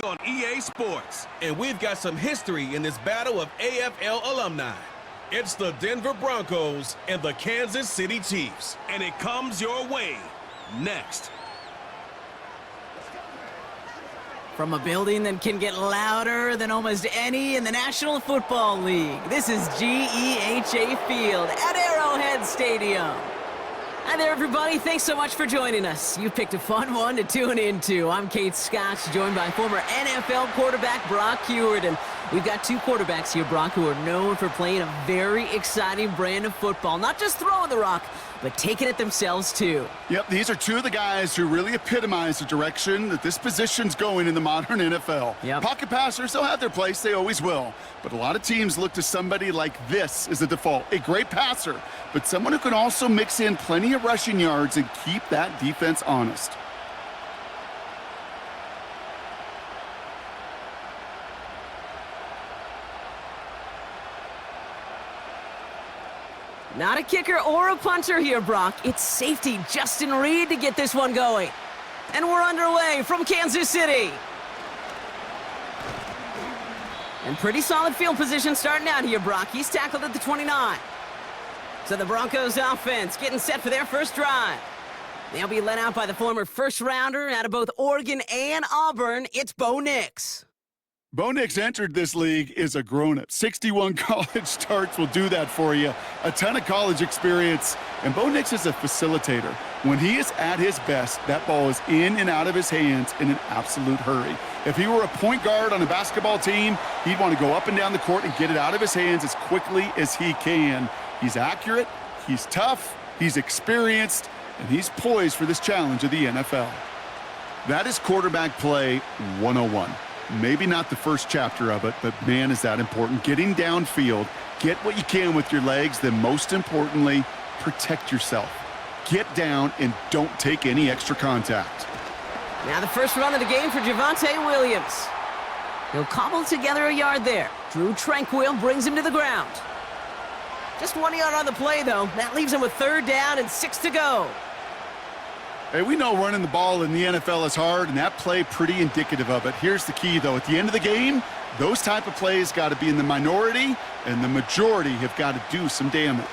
on EA Sports, and we've got some history in this battle of AFL alumni. It's the Denver Broncos and the Kansas City Chiefs, and it comes your way next. From a building that can get louder than almost any in the National Football League, this is GEHA Field at Arrowhead Stadium. Hi there, everybody. Thanks so much for joining us. You picked a fun one to tune into. I'm Kate Scott, joined by former NFL quarterback Brock Huard. And we've got two quarterbacks here, Brock, who are known for playing a very exciting brand of football. Not just throwing the rock, but taking it themselves, too. Yep, these are two of the guys who really epitomize the direction that this position's going in the modern NFL. Yep. Pocket passers, they'll have their place. They always will. But a lot of teams look to somebody like this as a default. A great passer, but someone who can also mix in plenty of rushing yards and keep that defense honest. Not a kicker or a punter here, Brock. It's safety Justin Reed to get this one going. And we're underway from Kansas City. And pretty solid field position starting out here, Brock. He's tackled at the 29. So the Broncos offense getting set for their first drive. They'll be led out by the former first-rounder out of both Oregon and Auburn. It's Bo Nix. Bo Nix entered this league as a grown-up. 61 college starts will do that for you. A ton of college experience. And Bo Nix is a facilitator. When he is at his best, that ball is in and out of his hands in an absolute hurry. If he were a point guard on a basketball team, he'd want to go up and down the court and get it out of his hands as quickly as he can. He's accurate, he's tough, he's experienced, and he's poised for this challenge of the NFL. That is quarterback play 101. Maybe not the first chapter of it, but man, is that important. Getting downfield, get what you can with your legs, then most importantly, protect yourself. Get down and don't take any extra contact. Now the first run of the game for Javonte Williams. He'll cobble together a yard there. Drew Tranquil brings him to the ground. Just 1 yard on the play, though. That leaves him with 3rd down and 6 to go. Hey, we know running the ball in the NFL is hard, and that play pretty indicative of it. Here's the key, though. At the end of the game, those type of plays got to be in the minority, and the majority have got to do some damage.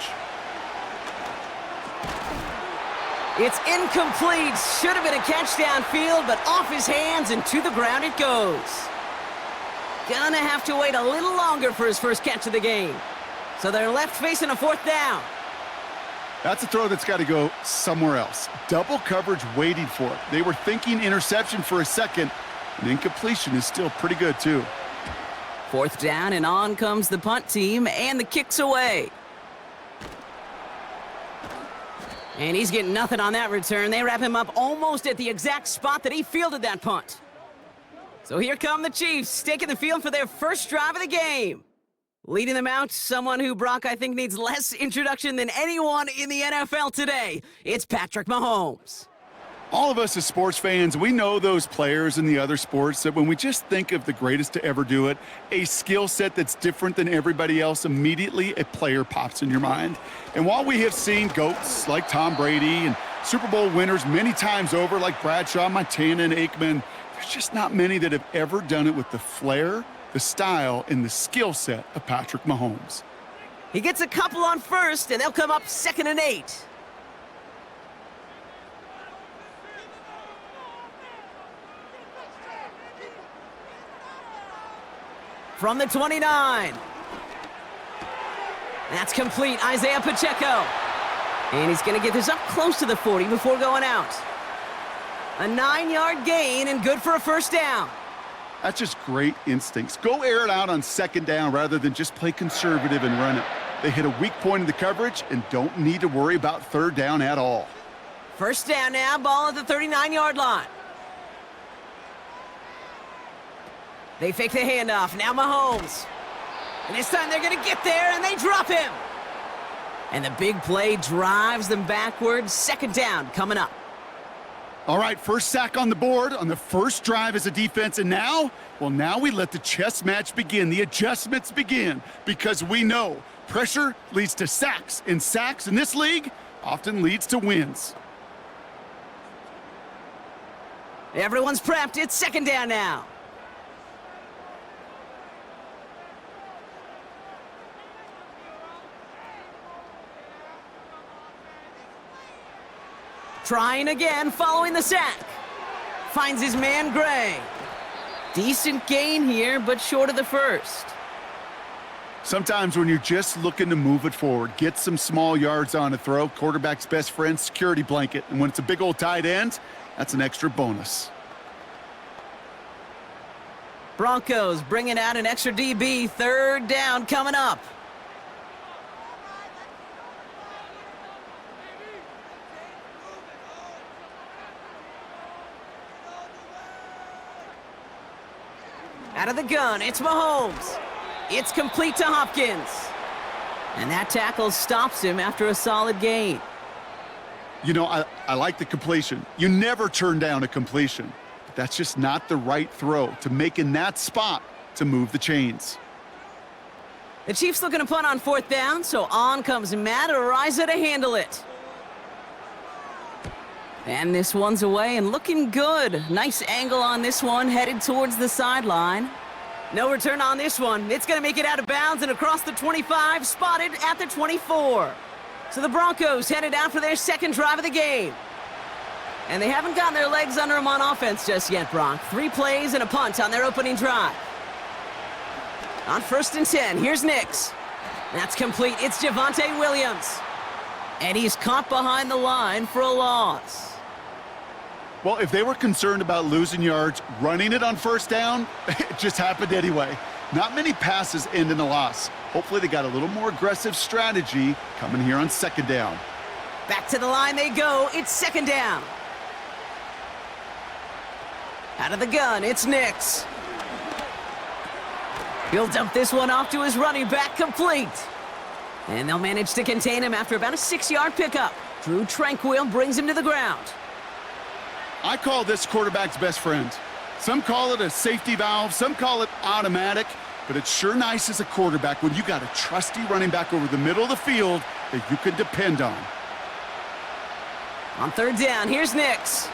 It's incomplete. Should have been a catch downfield, but off his hands and to the ground it goes. Gonna have to wait a little longer for his first catch of the game. So they're left facing a 4th down. That's a throw that's got to go somewhere else. Double coverage waiting for it. They were thinking interception for a second, and incompletion is still pretty good, too. 4th down, and on comes the punt team, and the kick's away. And he's getting nothing on that return. They wrap him up almost at the exact spot that he fielded that punt. So here come the Chiefs, taking the field for their first drive of the game. Leading them out, someone who, Brock, I think needs less introduction than anyone in the NFL today. It's Patrick Mahomes. All of us as sports fans, we know those players in the other sports that when we just think of the greatest to ever do it, a skill set that's different than everybody else, immediately a player pops in your mind. And while we have seen GOATs like Tom Brady and Super Bowl winners many times over like Bradshaw, Montana, and Aikman, there's just not many that have ever done it with the flair, the style, and the skill set of Patrick Mahomes. He gets a couple on first, and they'll come up 2nd and 8. From the 29. That's complete. Isaiah Pacheco. And he's going to get this up close to the 40 before going out. A 9-yard gain and good for a 1st down. That's just great instincts. Go air it out on 2nd down rather than just play conservative and run it. They hit a weak point in the coverage and don't need to worry about 3rd down at all. 1st down now, ball at the 39-yard line. They fake the handoff. Now Mahomes. And this time they're going to get there, and they drop him. And the big play drives them backwards. 2nd down coming up. All right, first sack on the board on the first drive as a defense, and now we let the chess match begin, the adjustments begin, because we know pressure leads to sacks, and sacks in this league often leads to wins. Everyone's prepped. It's 2nd down now. Trying again following the sack. Finds his man Gray. Decent gain here, but short of the first. Sometimes when you're just looking to move it forward, get some small yards on a throw, quarterback's best friend, security blanket. And when it's a big old tight end, that's an extra bonus. Broncos bringing out an extra DB. Third down coming up. Out of the gun, it's Mahomes. It's complete to Hopkins. And that tackle stops him after a solid gain. You know, I like the completion. You never turn down a completion. But that's just not the right throw to make in that spot to move the chains. The Chiefs looking to punt on fourth down, so on comes Matt Araiza to handle it. And this one's away and looking good. Nice angle on this one, headed towards the sideline. No return on this one. It's going to make it out of bounds and across the 25, spotted at the 24. So the Broncos headed out for their second drive of the game. And they haven't gotten their legs under them on offense just yet, Bronc. 3 plays and a punt on their opening drive. On 1st and 10, here's Nix. That's complete. It's Javonte Williams. And he's caught behind the line for a loss. Well, if they were concerned about losing yards, running it on first down, it just happened anyway. Not many passes end in a loss. Hopefully they got a little more aggressive strategy coming here on second down. Back to the line they go. It's second down. Out of the gun, it's Nix. He'll dump this one off to his running back, complete. And they'll manage to contain him after about a 6-yard pickup. Drew Tranquil brings him to the ground. I call this quarterback's best friend. Some call it a safety valve, some call it automatic, but it's sure nice as a quarterback when you got a trusty running back over the middle of the field that you can depend on. On third down, here's Nix.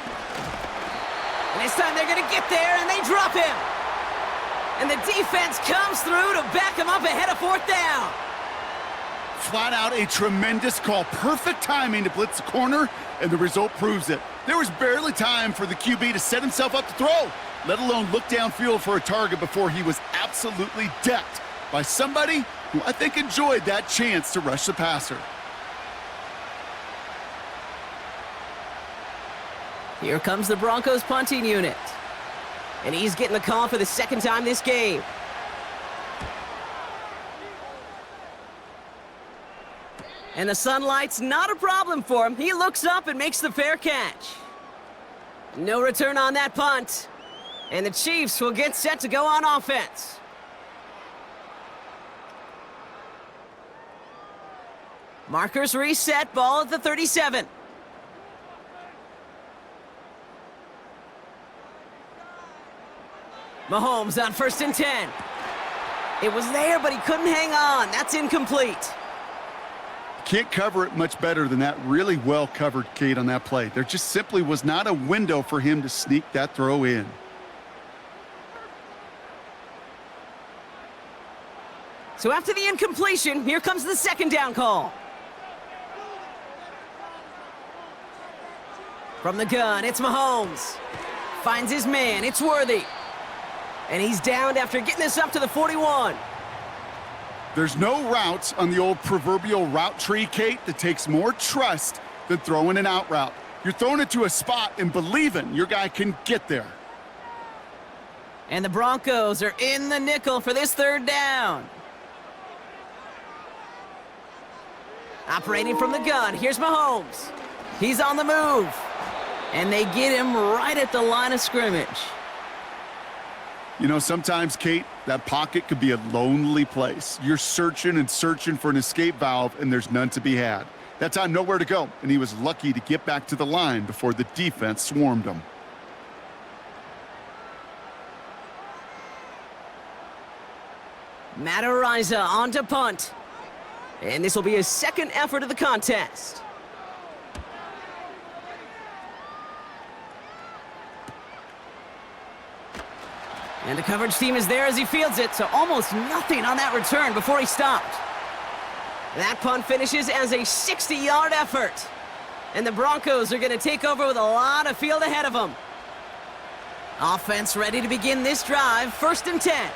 And this time they're going to get there, and they drop him. And the defense comes through to back him up ahead of fourth down. Flat out a tremendous call. Perfect timing to blitz the corner, and the result proves it. There was barely time for the QB to set himself up to throw, let alone look downfield for a target before he was absolutely decked by somebody who I think enjoyed that chance to rush the passer. Here comes the Broncos punting unit. And he's getting the call for the second time this game. And the sunlight's not a problem for him. He looks up and makes the fair catch. No return on that punt. And the Chiefs will get set to go on offense. Markers reset, ball at the 37. Mahomes on 1st and 10. It was there, but he couldn't hang on. That's incomplete. Can't cover it much better than that. Really well covered, Kate, on that play. There just simply was not a window for him to sneak that throw in. So after the incompletion, here comes the second down call. From the gun, it's Mahomes. Finds his man, it's Worthy. And he's downed after getting this up to the 41. There's no routes on the old proverbial route tree, Kate, that takes more trust than throwing an out route. You're throwing it to a spot and believing your guy can get there. And the Broncos are in the nickel for this third down. Operating from the gun, here's Mahomes. He's on the move. And they get him right at the line of scrimmage. You know, sometimes, Kate, that pocket could be a lonely place. You're searching and searching for an escape valve, and there's none to be had. That time, nowhere to go, and he was lucky to get back to the line before the defense swarmed him. Matt Araiza on to punt. And this will be his second effort of the contest. And the coverage team is there as he fields it, so almost nothing on that return before he stopped. That punt finishes as a 60-yard effort. And the Broncos are going to take over with a lot of field ahead of them. Offense ready to begin this drive. 1st and 10.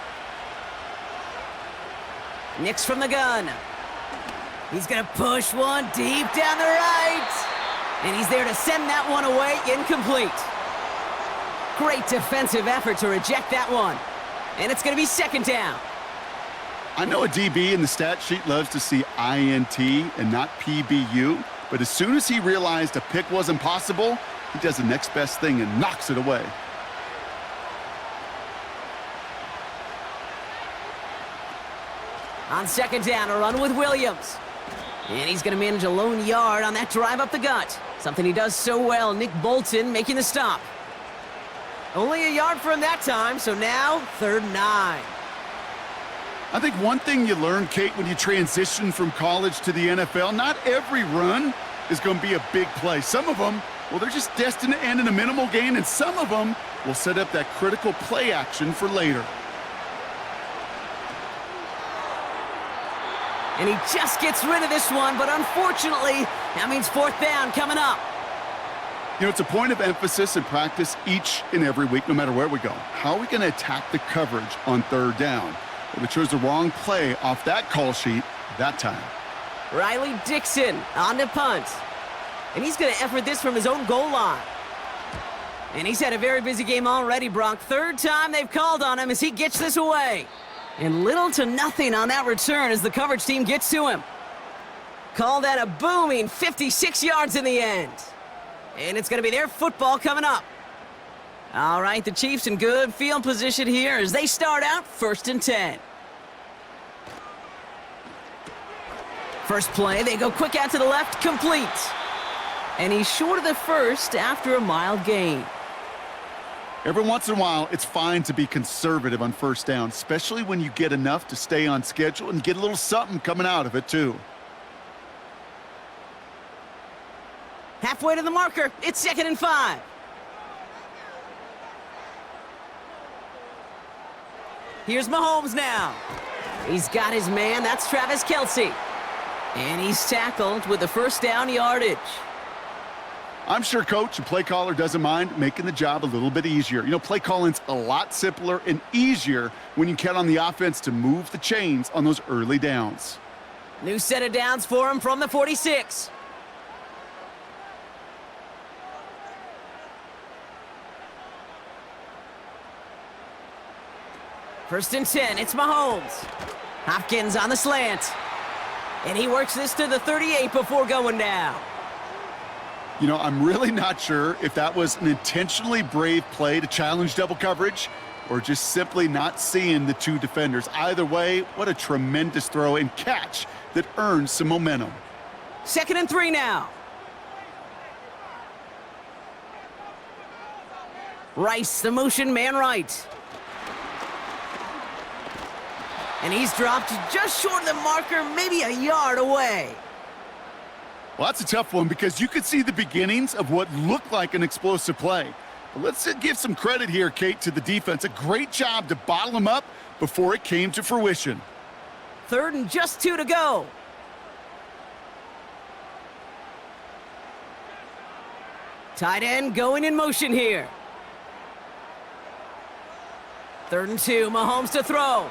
Nix from the gun. He's going to push one deep down the right. And he's there to send that one away, incomplete. Great defensive effort to reject that one. And it's going to be 2nd down. I know a DB in the stat sheet loves to see INT and not PBU, but as soon as he realized a pick wasn't possible, he does the next best thing and knocks it away. On 2nd down, a run with Williams. And he's going to manage a lone yard on that drive up the gut. Something he does so well. Nick Bolton making the stop. Only a yard for him that time, so now 3rd and 9. I think one thing you learn, Kate, when you transition from college to the NFL, not every run is going to be a big play. Some of them, well, they're just destined to end in a minimal gain, and some of them will set up that critical play action for later. And he just gets rid of this one, but unfortunately, that means 4th down coming up. You know, it's a point of emphasis in practice each and every week, no matter where we go. How are we going to attack the coverage on 3rd down? Well, we chose the wrong play off that call sheet that time. Riley Dixon on the punt. And he's going to effort this from his own goal line. And he's had a very busy game already, Brock. 3rd time they've called on him as he gets this away. And little to nothing on that return as the coverage team gets to him. Call that a booming 56 yards in the end. And it's going to be their football coming up. All right, the Chiefs in good field position here as they start out 1st and 10. First play, they go quick out to the left, complete. And he's short of the first after a mild gain. Every once in a while, it's fine to be conservative on 1st down, especially when you get enough to stay on schedule and get a little something coming out of it, too. Halfway to the marker, it's 2nd and 5. Here's Mahomes now. He's got his man, that's Travis Kelce. And he's tackled with the 1st down yardage. I'm sure coach and play caller doesn't mind making the job a little bit easier. You know, play calling's a lot simpler and easier when you count on the offense to move the chains on those early downs. New set of downs for him from the 46. First and 10, it's Mahomes. Hopkins on the slant. And he works this to the 38 before going down. You know, I'm really not sure if that was an intentionally brave play to challenge double coverage or just simply not seeing the 2 defenders. Either way, what a tremendous throw and catch that earns some momentum. 2nd and 3 now. Rice, the motion man right. And he's dropped just short of the marker, maybe a yard away. Well, that's a tough one because you could see the beginnings of what looked like an explosive play. But let's give some credit here, Kate, to the defense. A great job to bottle him up before it came to fruition. 3rd and just 2 to go. Tight end going in motion here. 3rd and 2, Mahomes to throw.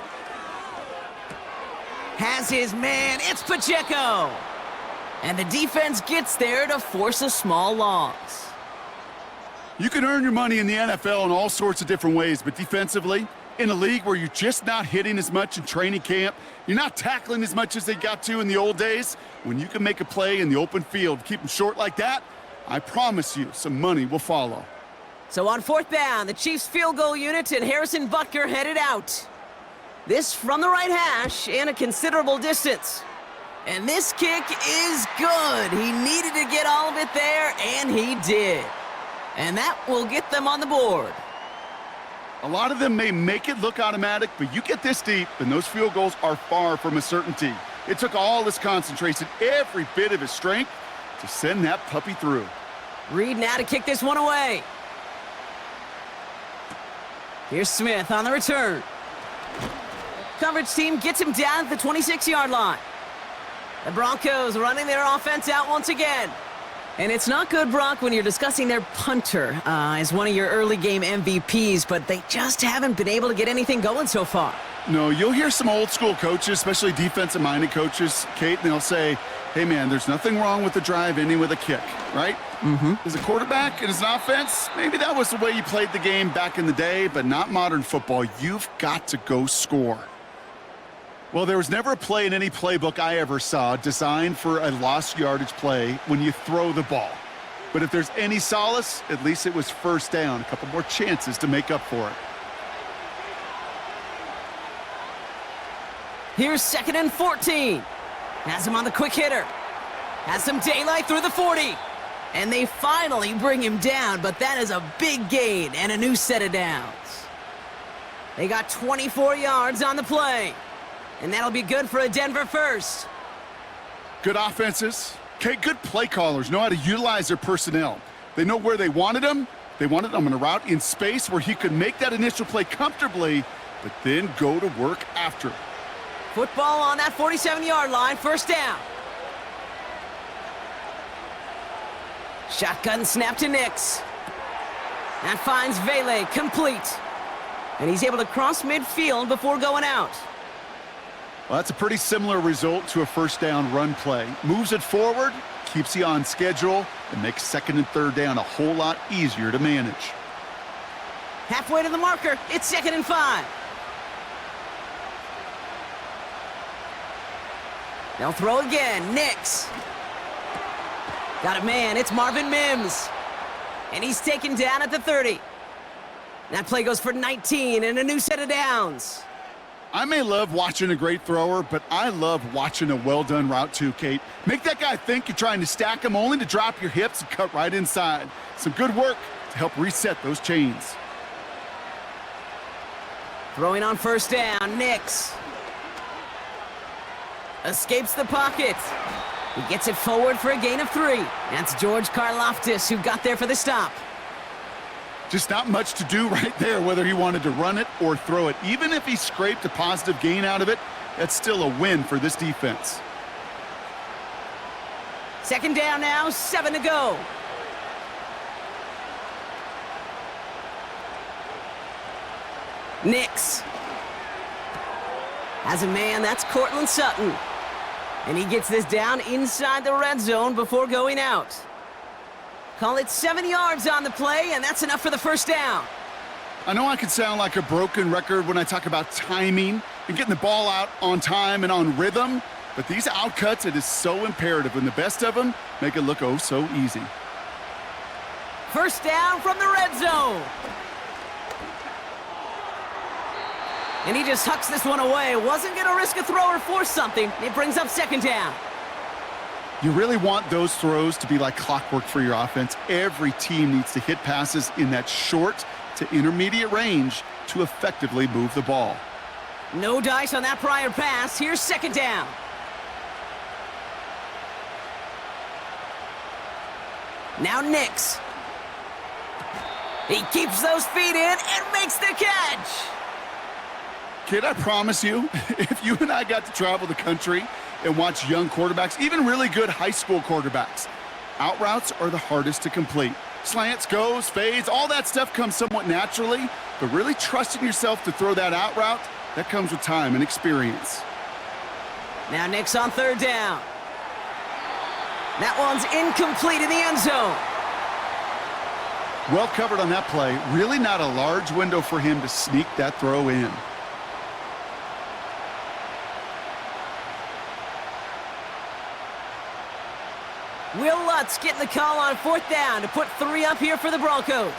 Has his man, it's Pacheco. And the defense gets there to force a small loss. You can earn your money in the NFL in all sorts of different ways, but defensively, in a league where you're just not hitting as much in training camp, you're not tackling as much as they got to in the old days, when you can make a play in the open field, keep them short like that, I promise you some money will follow. So on 4th down, the Chiefs field goal unit and Harrison Butker headed out. This from the right hash and a considerable distance. And this kick is good. He needed to get all of it there, and he did. And that will get them on the board. A lot of them may make it look automatic, but you get this deep, and those field goals are far from a certainty. It took all his concentration, every bit of his strength, to send that puppy through. Reed now to kick this one away. Here's Smith on the return. Coverage team gets him down at the 26-yard line. The Broncos running their offense out once again. And it's not good, Brock, when you're discussing their punter as one of your early game MVPs, but they just haven't been able to get anything going so far. No, you'll hear some old school coaches, especially defensive-minded coaches, Kate, and they'll say, hey, man, there's nothing wrong with the drive ending with a kick, right? As a quarterback and as an offense, maybe that was the way you played the game back in the day, but not modern football. You've got to go score. Well, there was never a play in any playbook I ever saw designed for a lost yardage play when you throw the ball. But if there's any solace, at least it was first down. A couple more chances to make up for it. Here's 2nd and 14. Has him on the quick hitter. Has some daylight through the 40. And they finally bring him down, but that is a big gain and a new set of downs. They got 24 yards on the play. And that'll be good for a Denver first. Good offenses. Okay, good play callers know how to utilize their personnel. They know where they wanted him. They wanted him in a route in space where he could make that initial play comfortably, but then go to work after it. Football on that 47-yard line, first down. Shotgun snap to Nix. That finds Vele complete. And he's able to cross midfield before going out. Well, that's a pretty similar result to a first down run play. Moves it forward, keeps you on schedule, and makes 2nd and 3rd down a whole lot easier to manage. Halfway to the marker, it's 2nd and 5. They'll throw again, Nix. Got a man, it's Marvin Mims. And he's taken down at the 30. That play goes for 19 and a new set of downs. I may love watching a great thrower, but I love watching a well-done route too, Kate. Make that guy think you're trying to stack him only to drop your hips and cut right inside. Some good work to help reset those chains. Throwing on first down, Nix. Escapes the pocket. He gets it forward for a gain of 3. That's George Karlaftis who got there for the stop. Just not much to do right there, whether he wanted to run it or throw it. Even if he scraped a positive gain out of it, that's still a win for this defense. 2nd down now, 7 to go. Nix. Has a man, that's Cortland Sutton. And he gets this down inside the red zone before going out. Call it 7 yards on the play, and that's enough for the first down. I know I could sound like a broken record when I talk about timing and getting the ball out on time and on rhythm, but these outcuts, it is so imperative, and the best of them make it look oh so easy. First down from the red zone. And he just hucks this one away. Wasn't going to risk a throw or force something. It brings up 2nd down. You really want those throws to be like clockwork for your offense. Every team needs to hit passes in that short to intermediate range to effectively move the ball. No dice on that prior pass. Here's 2nd down. Now Nix. He keeps those feet in and makes the catch. Kid, I promise you, if you and I got to travel the country and watch young quarterbacks, even really good high school quarterbacks, out routes are the hardest to complete. Slants, goes, fades, all that stuff comes somewhat naturally, but really trusting yourself to throw that out route, that comes with time and experience. Now Nix on 3rd down. That one's incomplete in the end zone. Well covered on that play. Really not a large window for him to sneak that throw in. Will Lutz getting the call on 4th down to put 3 up here for the Broncos.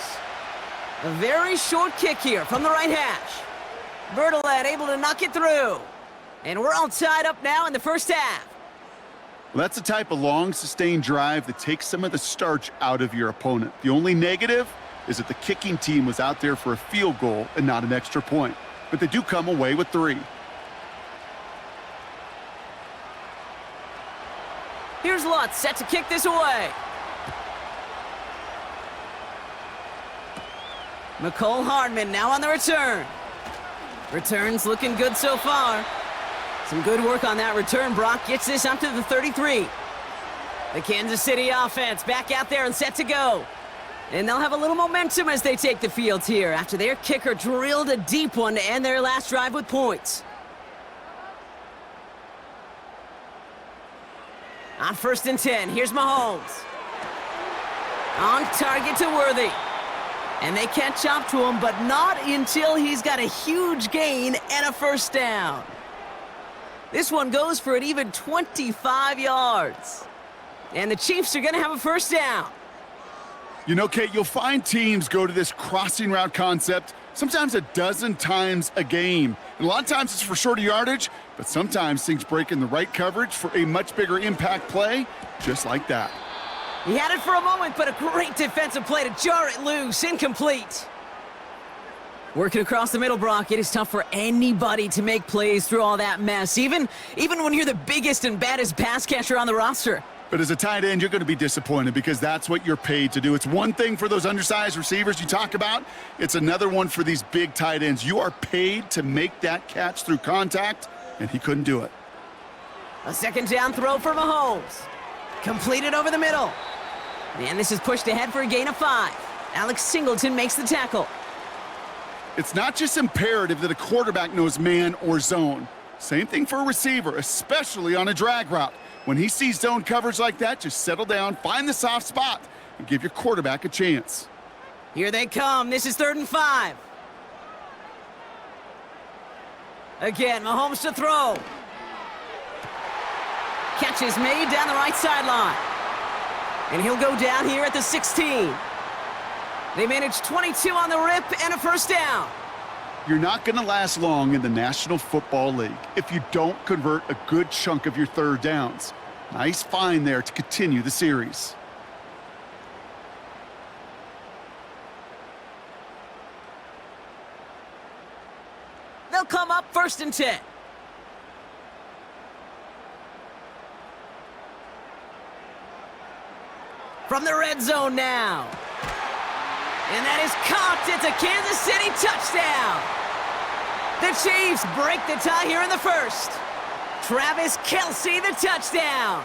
A very short kick here from the right hash. Bertolet able to knock it through. And we're all tied up now in the first half. Well, that's the type of long, sustained drive that takes some of the starch out of your opponent. The only negative is that the kicking team was out there for a field goal and not an extra point. But they do come away with 3. Here's Lutz set to kick this away. McCole Hardman now on the return. Return's looking good so far. Some good work on that return. Brock gets this up to the 33. The Kansas City offense back out there and set to go. And they'll have a little momentum as they take the field here after their kicker drilled a deep one to end their last drive with points. On 1st and 10, here's Mahomes. On target to Worthy. And they catch up to him, but not until he's got a huge gain and a first down. This one goes for an even 25 yards. And the Chiefs are going to have a first down. You know, Kate, you'll find teams go to this crossing route concept sometimes a dozen times a game. And a lot of times it's for shorter yardage, but sometimes things break in the right coverage for a much bigger impact play, just like that. He had it for a moment, but a great defensive play to jar it loose. Incomplete. Working across the middle, Brock, it is tough for anybody to make plays through all that mess, even when you're the biggest and baddest pass catcher on the roster. But as a tight end, you're going to be disappointed because that's what you're paid to do. It's one thing for those undersized receivers you talk about. It's another one for these big tight ends. You are paid to make that catch through contact, and he couldn't do it. A second down throw for Mahomes. Completed over the middle. And this is pushed ahead for a gain of 5. Alex Singleton makes the tackle. It's not just imperative that a quarterback knows man or zone. Same thing for a receiver, especially on a drag route. When he sees zone coverage like that, just settle down, find the soft spot, and give your quarterback a chance. Here they come. This is 3rd and 5. Again, Mahomes to throw. Catch is made down the right sideline. And he'll go down here at the 16. They managed 22 on the rip and a first down. You're not going to last long in the National Football League if you don't convert a good chunk of your third downs. Nice find there to continue the series. They'll come up 1st and 10. From the red zone now. And that is caught. It's a Kansas City touchdown. The Chiefs break the tie here in the first. Travis Kelce, the touchdown.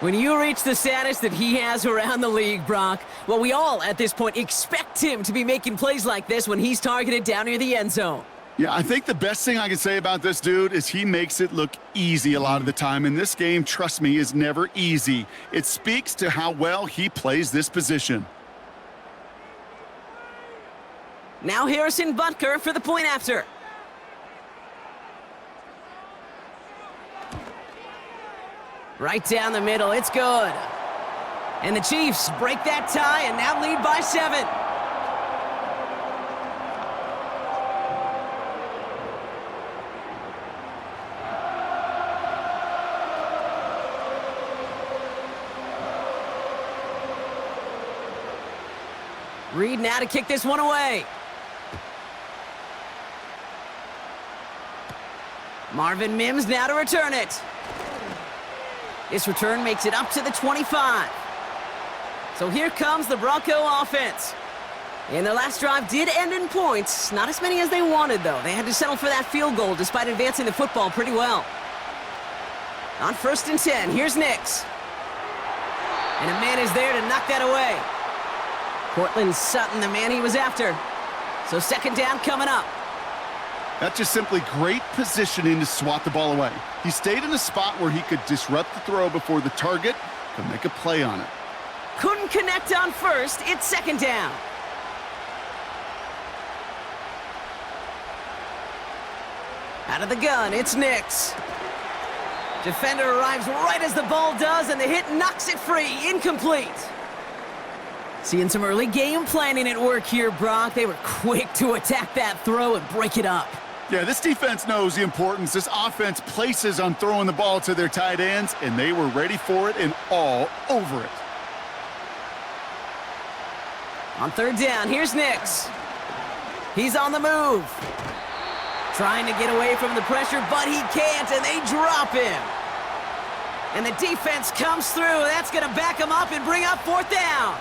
When you reach the status that he has around the league, Brock, well, we all at this point expect him to be making plays like this when he's targeted down near the end zone. Yeah, I think the best thing I can say about this dude is he makes it look easy a lot of the time. And this game, trust me, is never easy. It speaks to how well he plays this position. Now Harrison Butker for the point after. Right down the middle, it's good. And the Chiefs break that tie and now lead by 7. Reed now to kick this one away. Marvin Mims now to return it. This return makes it up to the 25. So here comes the Bronco offense. And their last drive did end in points. Not as many as they wanted, though. They had to settle for that field goal despite advancing the football pretty well. On 1st and 10, here's Nix. And a man is there to knock that away. Cortland Sutton, the man he was after. So 2nd down coming up. That's just simply great positioning to swat the ball away. He stayed in a spot where he could disrupt the throw before the target could make a play on it. Couldn't connect on 1st. It's 2nd down. Out of the gun, it's Nix. Defender arrives right as the ball does, and the hit knocks it free. Incomplete. Seeing some early game planning at work here, Brock. They were quick to attack that throw and break it up. Yeah, this defense knows the importance this offense places on throwing the ball to their tight ends, and they were ready for it and all over it. On 3rd down, here's Nix. He's on the move. Trying to get away from the pressure, but he can't, and they drop him. And the defense comes through. That's going to back him up and bring up 4th down.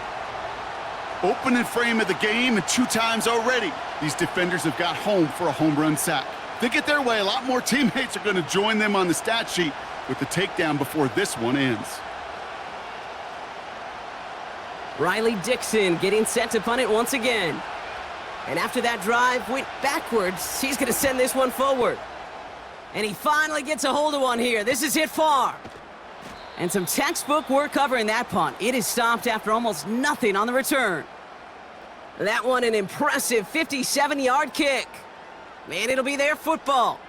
Opening frame of the game, and 2 times already, these defenders have got home for a home run sack. If they get their way, a lot more teammates are going to join them on the stat sheet with the takedown before this one ends. Riley Dixon getting set to punt it once again. And after that drive went backwards, he's going to send this one forward. And he finally gets a hold of one here. This is hit far. And some textbook work covering that punt. It is stopped after almost nothing on the return. That one an impressive 57-yard kick. And it'll be their football.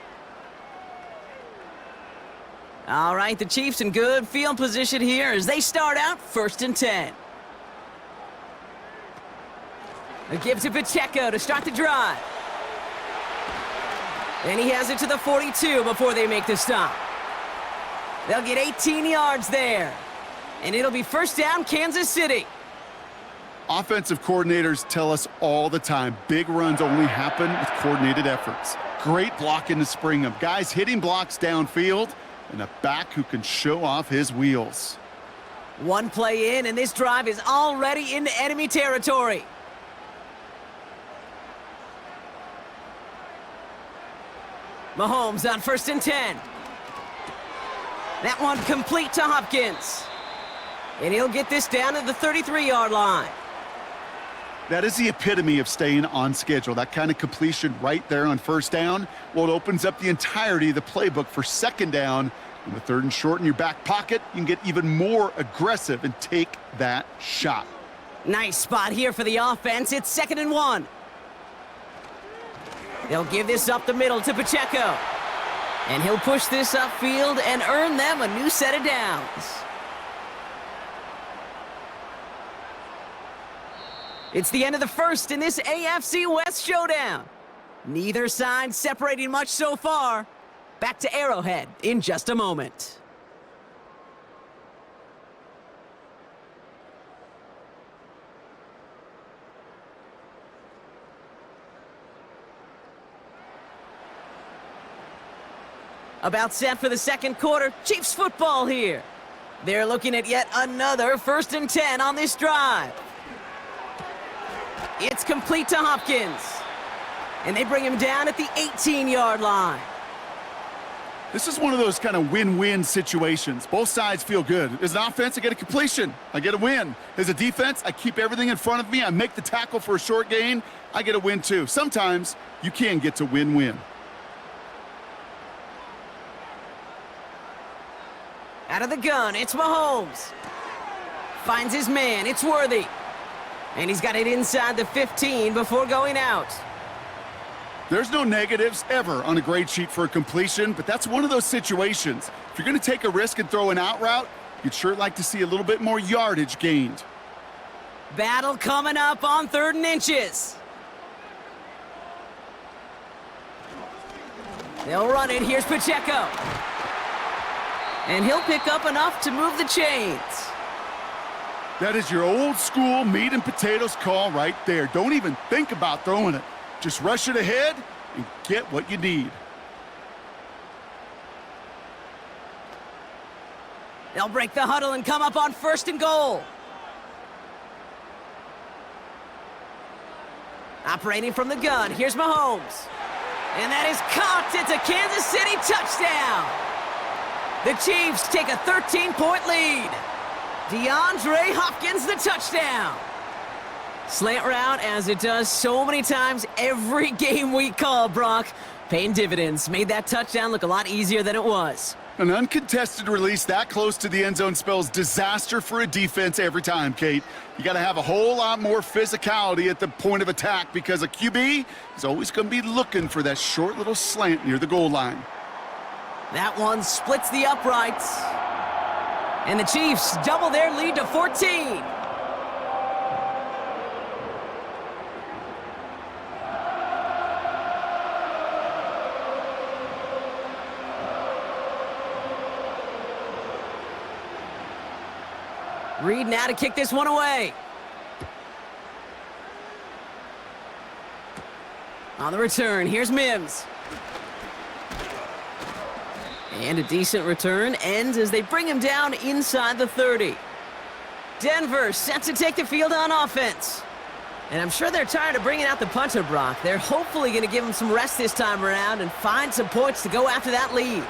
All right, the Chiefs in good field position here as they start out 1st and 10. A give to Pacheco to start the drive. And he has it to the 42 before they make the stop. They'll get 18 yards there. And it'll be 1st down, Kansas City. Offensive coordinators tell us all the time, big runs only happen with coordinated efforts. Great blocking to spring them. Guys hitting blocks downfield, and a back who can show off his wheels. One play in, and this drive is already into enemy territory. Mahomes on 1st and 10. That one complete to Hopkins. And he'll get this down to the 33-yard line. That is the epitome of staying on schedule. That kind of completion right there on 1st down. Well, it opens up the entirety of the playbook for 2nd down. And with 3rd and short in your back pocket, you can get even more aggressive and take that shot. Nice spot here for the offense. It's 2nd and 1. They'll give this up the middle to Pacheco. And he'll push this upfield and earn them a new set of downs. It's the end of the 1st in this AFC West showdown. Neither side separating much so far. Back to Arrowhead in just a moment. About set for the 2nd quarter. Chiefs football here. They're looking at yet another 1st and 10 on this drive. It's complete to Hopkins. And they bring him down at the 18-yard line. This is one of those kind of win-win situations. Both sides feel good. As an offense, I get a completion. I get a win. As a defense, I keep everything in front of me. I make the tackle for a short gain. I get a win too. Sometimes you can get to win-win. Out of the gun, it's Mahomes. Finds his man, it's Worthy. And he's got it inside the 15 before going out. There's no negatives ever on a grade sheet for a completion, but that's one of those situations. If you're going to take a risk and throw an out route, you'd sure like to see a little bit more yardage gained. Battle coming up on 3rd and inches. They'll run it. Here's Pacheco. And he'll pick up enough to move the chains. That is your old school meat and potatoes call right there. Don't even think about throwing it. Just rush it ahead and get what you need. They'll break the huddle and come up on 1st and goal. Operating from the gun, here's Mahomes. And that is caught. It's a Kansas City touchdown. The Chiefs take a 13-point lead. DeAndre Hopkins, the touchdown. Slant route, as it does so many times every game we call, Brock. Paying dividends. Made that touchdown look a lot easier than it was. An uncontested release that close to the end zone spells disaster for a defense every time, Kate. You got to have a whole lot more physicality at the point of attack because a QB is always going to be looking for that short little slant near the goal line. That one splits the uprights. And the Chiefs double their lead to 14. Reed now to kick this one away. On the return, here's Mims. And a decent return ends as they bring him down inside the 30. Denver set to take the field on offense. And I'm sure they're tired of bringing out the punter, Brock. They're hopefully going to give him some rest this time around and find some points to go after that lead.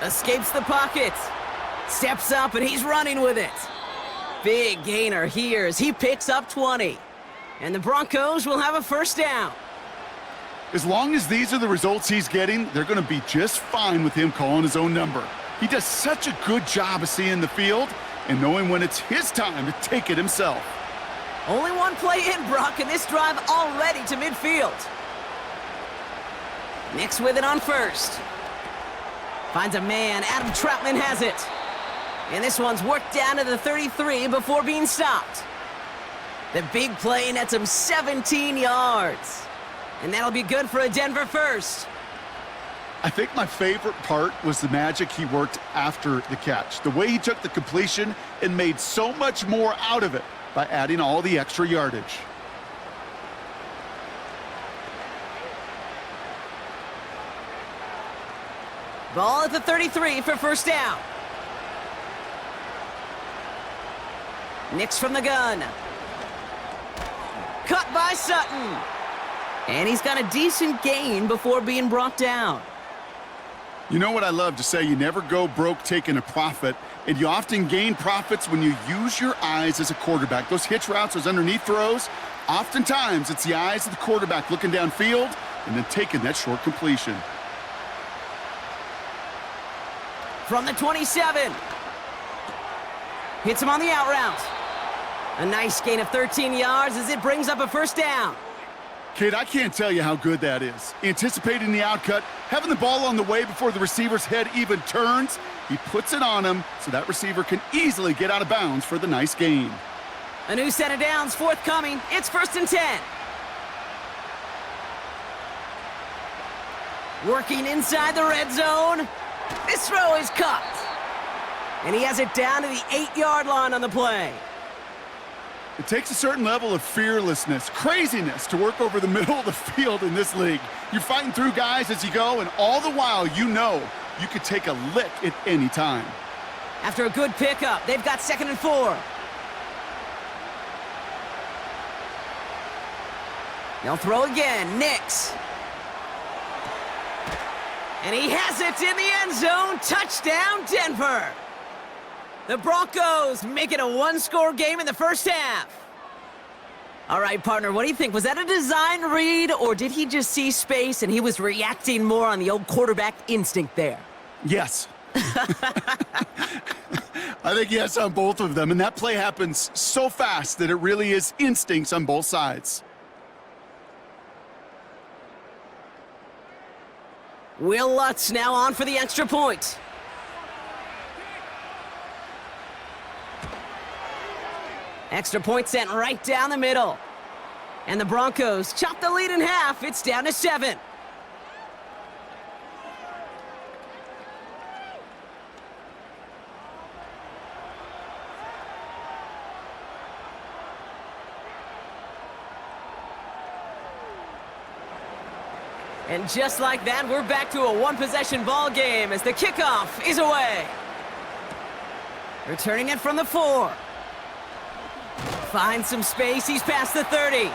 Escapes the pocket. Steps up, and he's running with it. Big gainer here as he picks up 20. And the Broncos will have a first down. As long as these are the results he's getting, they're going to be just fine with him calling his own number. He does such a good job of seeing the field and knowing when it's his time to take it himself. Only one play in, Brock, and this drive already to midfield. Nix with it on first. Finds a man. Adam Troutman has it. And this one's worked down to the 33 before being stopped. The big play nets him 17 yards. And that'll be good for a Denver first. I think my favorite part was the magic he worked after the catch. The way he took the completion and made so much more out of it by adding all the extra yardage. Ball at the 33 for first down. Nix from the gun. Cut by Sutton. And he's got a decent gain before being brought down. You know what I love to say? You never go broke taking a profit, and you often gain profits when you use your eyes as a quarterback. Those hitch routes, those underneath throws, oftentimes it's the eyes of the quarterback looking downfield and then taking that short completion. From the 27. Hits him on the out route. A nice gain of 13 yards as it brings up a first down. Kid, I can't tell you how good that is. Anticipating the outcut, having the ball on the way before the receiver's head even turns, he puts it on him so that receiver can easily get out of bounds for the nice gain. A new set of downs forthcoming. It's 1st and 10. Working inside the red zone. This throw is caught. And he has it down to the 8-yard line on the play. It takes a certain level of fearlessness, craziness to work over the middle of the field in this league. You're fighting through guys as you go, and all the while you know you could take a lick at any time. After a good pickup, they've got 2nd and 4. They'll throw again. Nix. And he has it in the end zone. Touchdown, Denver. The Broncos make it a one-score game in the first half. All right, partner, what do you think? Was that a design read, or did he just see space and he was reacting more on the old quarterback instinct there? Yes. I think yes on both of them, and that play happens so fast that it really is instincts on both sides. Will Lutz now on for the extra point. Extra point sent right down the middle. And the Broncos chop the lead in half. It's down to 7. And just like that, we're back to a one-possession ball game as the kickoff is away. Returning it from the 4. Finds some space, he's past the 30.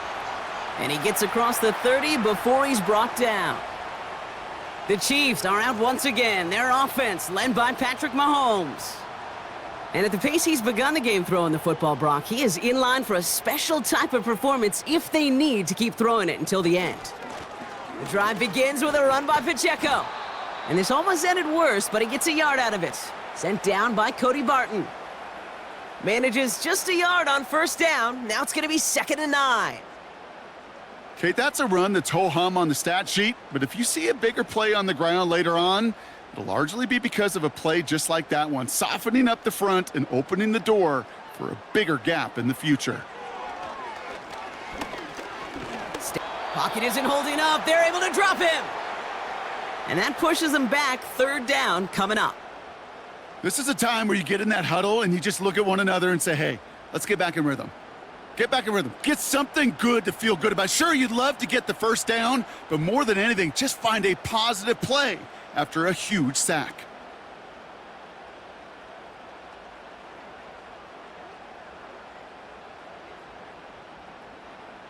And he gets across the 30 before he's brought down. The Chiefs are out once again. Their offense led by Patrick Mahomes. And at the pace he's begun the game throwing the football, Brock, he is in line for a special type of performance if they need to keep throwing it until the end. The drive begins with a run by Pacheco. And this almost ended worse, but he gets a yard out of it. Sent down by Cody Barton. Manages just a yard on first down. Now it's going to be 2nd and 9. Kate, that's a run that's ho-hum on the stat sheet, but if you see a bigger play on the ground later on, it'll largely be because of a play just like that one, softening up the front and opening the door for a bigger gap in the future. Pocket isn't holding up. They're able to drop him. And that pushes them back. 3rd down coming up. This is a time where you get in that huddle and you just look at one another and say, hey, let's get back in rhythm. Get back in rhythm. Get something good to feel good about. Sure, you'd love to get the first down, but more than anything, just find a positive play after a huge sack.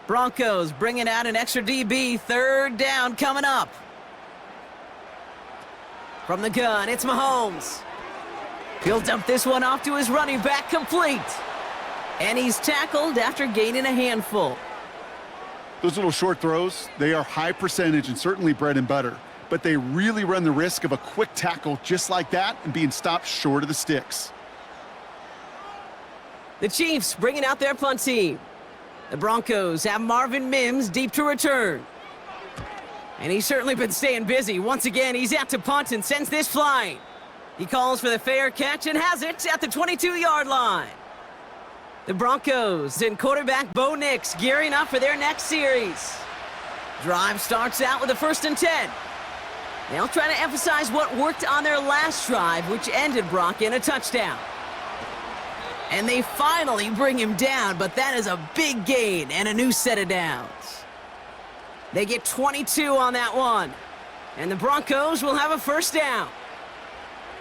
Broncos bringing out an extra DB. 3rd down coming up. From the gun, it's Mahomes. He'll dump this one off to his running back, complete. And he's tackled after gaining a handful. Those little short throws, they are high percentage and certainly bread and butter. But they really run the risk of a quick tackle just like that and being stopped short of the sticks. The Chiefs bringing out their punt team. The Broncos have Marvin Mims deep to return. And he's certainly been staying busy. Once again, he's out to punt and sends this flying. He calls for the fair catch and has it at the 22-yard line. The Broncos and quarterback Bo Nix gearing up for their next series. Drive starts out with a 1st and 10. They'll try to emphasize what worked on their last drive, which ended Brock in a touchdown. And they finally bring him down, but that is a big gain and a new set of downs. They get 22 on that one. And the Broncos will have a 1st down.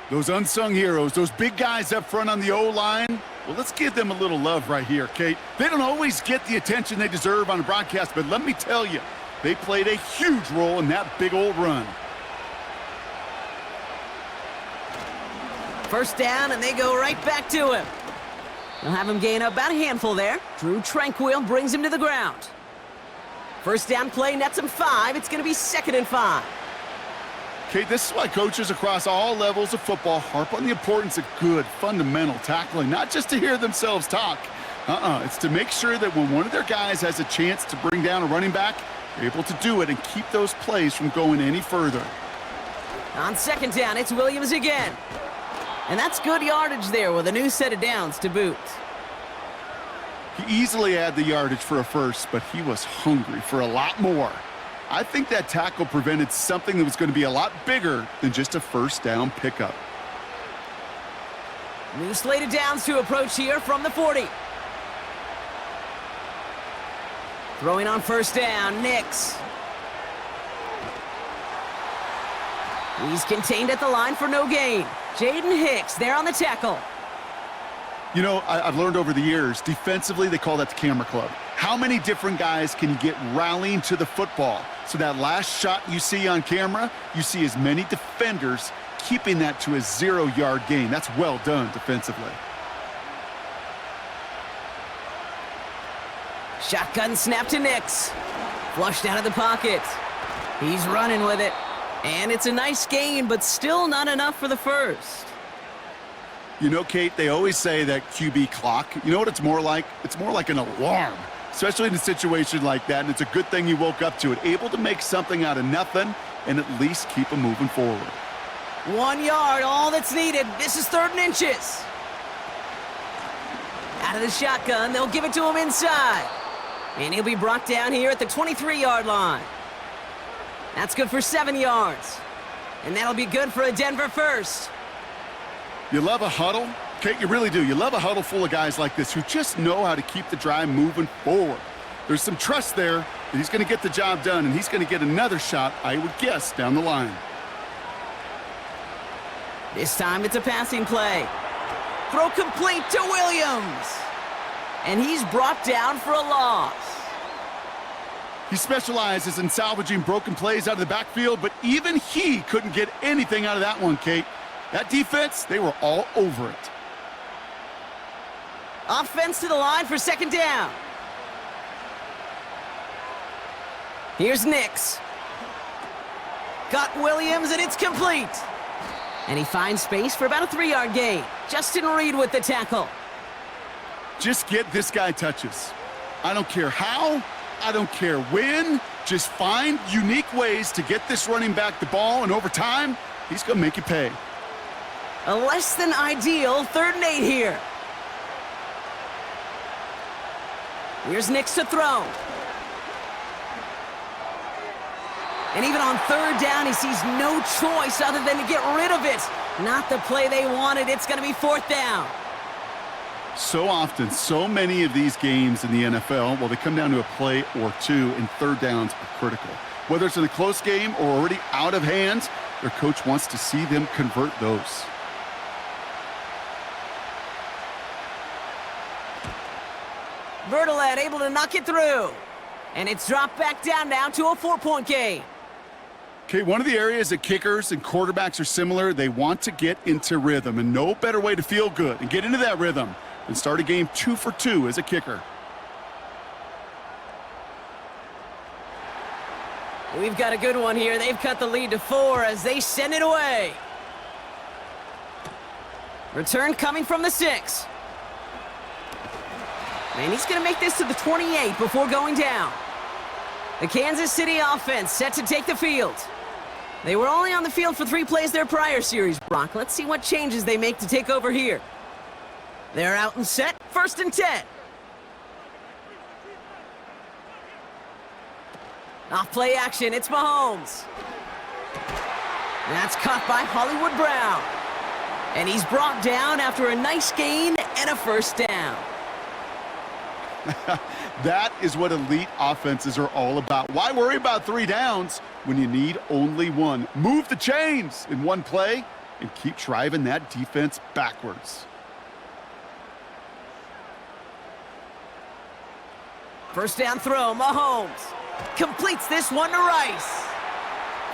Those unsung heroes, those big guys up front on the O-line, well, let's give them a little love right here, Kate. They don't always get the attention they deserve on the broadcast, but let me tell you, they played a huge role in that big old run. 1st down, and they go right back to him. They'll have him gain about a handful there. Drew Tranquil brings him to the ground. 1st down play nets him 5. It's going to be 2nd and 5. Okay, this is why coaches across all levels of football harp on the importance of good, fundamental tackling, not just to hear themselves talk. It's to make sure that when one of their guys has a chance to bring down a running back, they're able to do it and keep those plays from going any further. On 2nd down, it's Williams again. And that's good yardage there with a new set of downs to boot. He easily had the yardage for a 1st, but he was hungry for a lot more. I think that tackle prevented something that was going to be a lot bigger than just a 1st down pickup. New slate of downs to approach here from the 40. Throwing on 1st down, Nix. He's contained at the line for no gain. Jaden Hicks there on the tackle. You know, I've learned over the years, defensively, they call that the camera club. How many different guys can you get rallying to the football? So that last shot you see on camera, you see as many defenders keeping that to a 0-yard gain. That's well done defensively. Shotgun snap to Nix. Flushed out of the pocket. He's running with it. And it's a nice gain, but still not enough for the 1st. You know, Kate, they always say that QB clock. You know what it's more like? It's more like an alarm, especially in a situation like that. And it's a good thing you woke up to it, able to make something out of nothing and at least keep them moving forward. 1 yard, all that's needed. This is 3rd and inches. Out of the shotgun, they'll give it to him inside. And he'll be brought down here at the 23-yard line. That's good for 7 yards. And that'll be good for a Denver 1st. You love a huddle? Kate, you really do. You love a huddle full of guys like this who just know how to keep the drive moving forward. There's some trust there that he's going to get the job done, and he's going to get another shot, I would guess, down the line. This time it's a passing play. Throw complete to Williams. And he's brought down for a loss. He specializes in salvaging broken plays out of the backfield, but even he couldn't get anything out of that one, Kate. That defense, they were all over it. Offense to the line for 2nd down. Here's Nix. Got Williams, and it's complete. And he finds space for about a 3-yard gain. Justin Reed with the tackle. Just get this guy touches. I don't care how, I don't care when. Just find unique ways to get this running back the ball, and over time, he's going to make you pay. A less than ideal 3rd and 8 here. Here's Nix to throw. And even on 3rd down, he sees no choice other than to get rid of it. Not the play they wanted. It's going to be 4th down. So often, so many of these games in the NFL, well, they come down to a play or two, and 3rd downs are critical. Whether it's in a close game or already out of hand, their coach wants to see them convert those. Bertolet able to knock it through. And it's dropped back down now to a 4-point game. Okay, one of the areas that kickers and quarterbacks are similar, they want to get into rhythm, and no better way to feel good and get into that rhythm and start a game 2 for 2 as a kicker. We've got a good one here. They've cut the lead to 4 as they send it away. Return coming from the 6. And he's going to make this to the 28 before going down. The Kansas City offense set to take the field. They were only on the field for 3 plays their prior series, Brock. Let's see what changes they make to take over here. They're out and set. 1st and 10. Off play action, it's Mahomes. That's caught by Hollywood Brown. And he's brought down after a nice gain and a 1st down. That is what elite offenses are all about. Why worry about 3 downs when you need only 1? Move the chains in 1 play and keep driving that defense backwards. First down throw, Mahomes completes this one to Rice.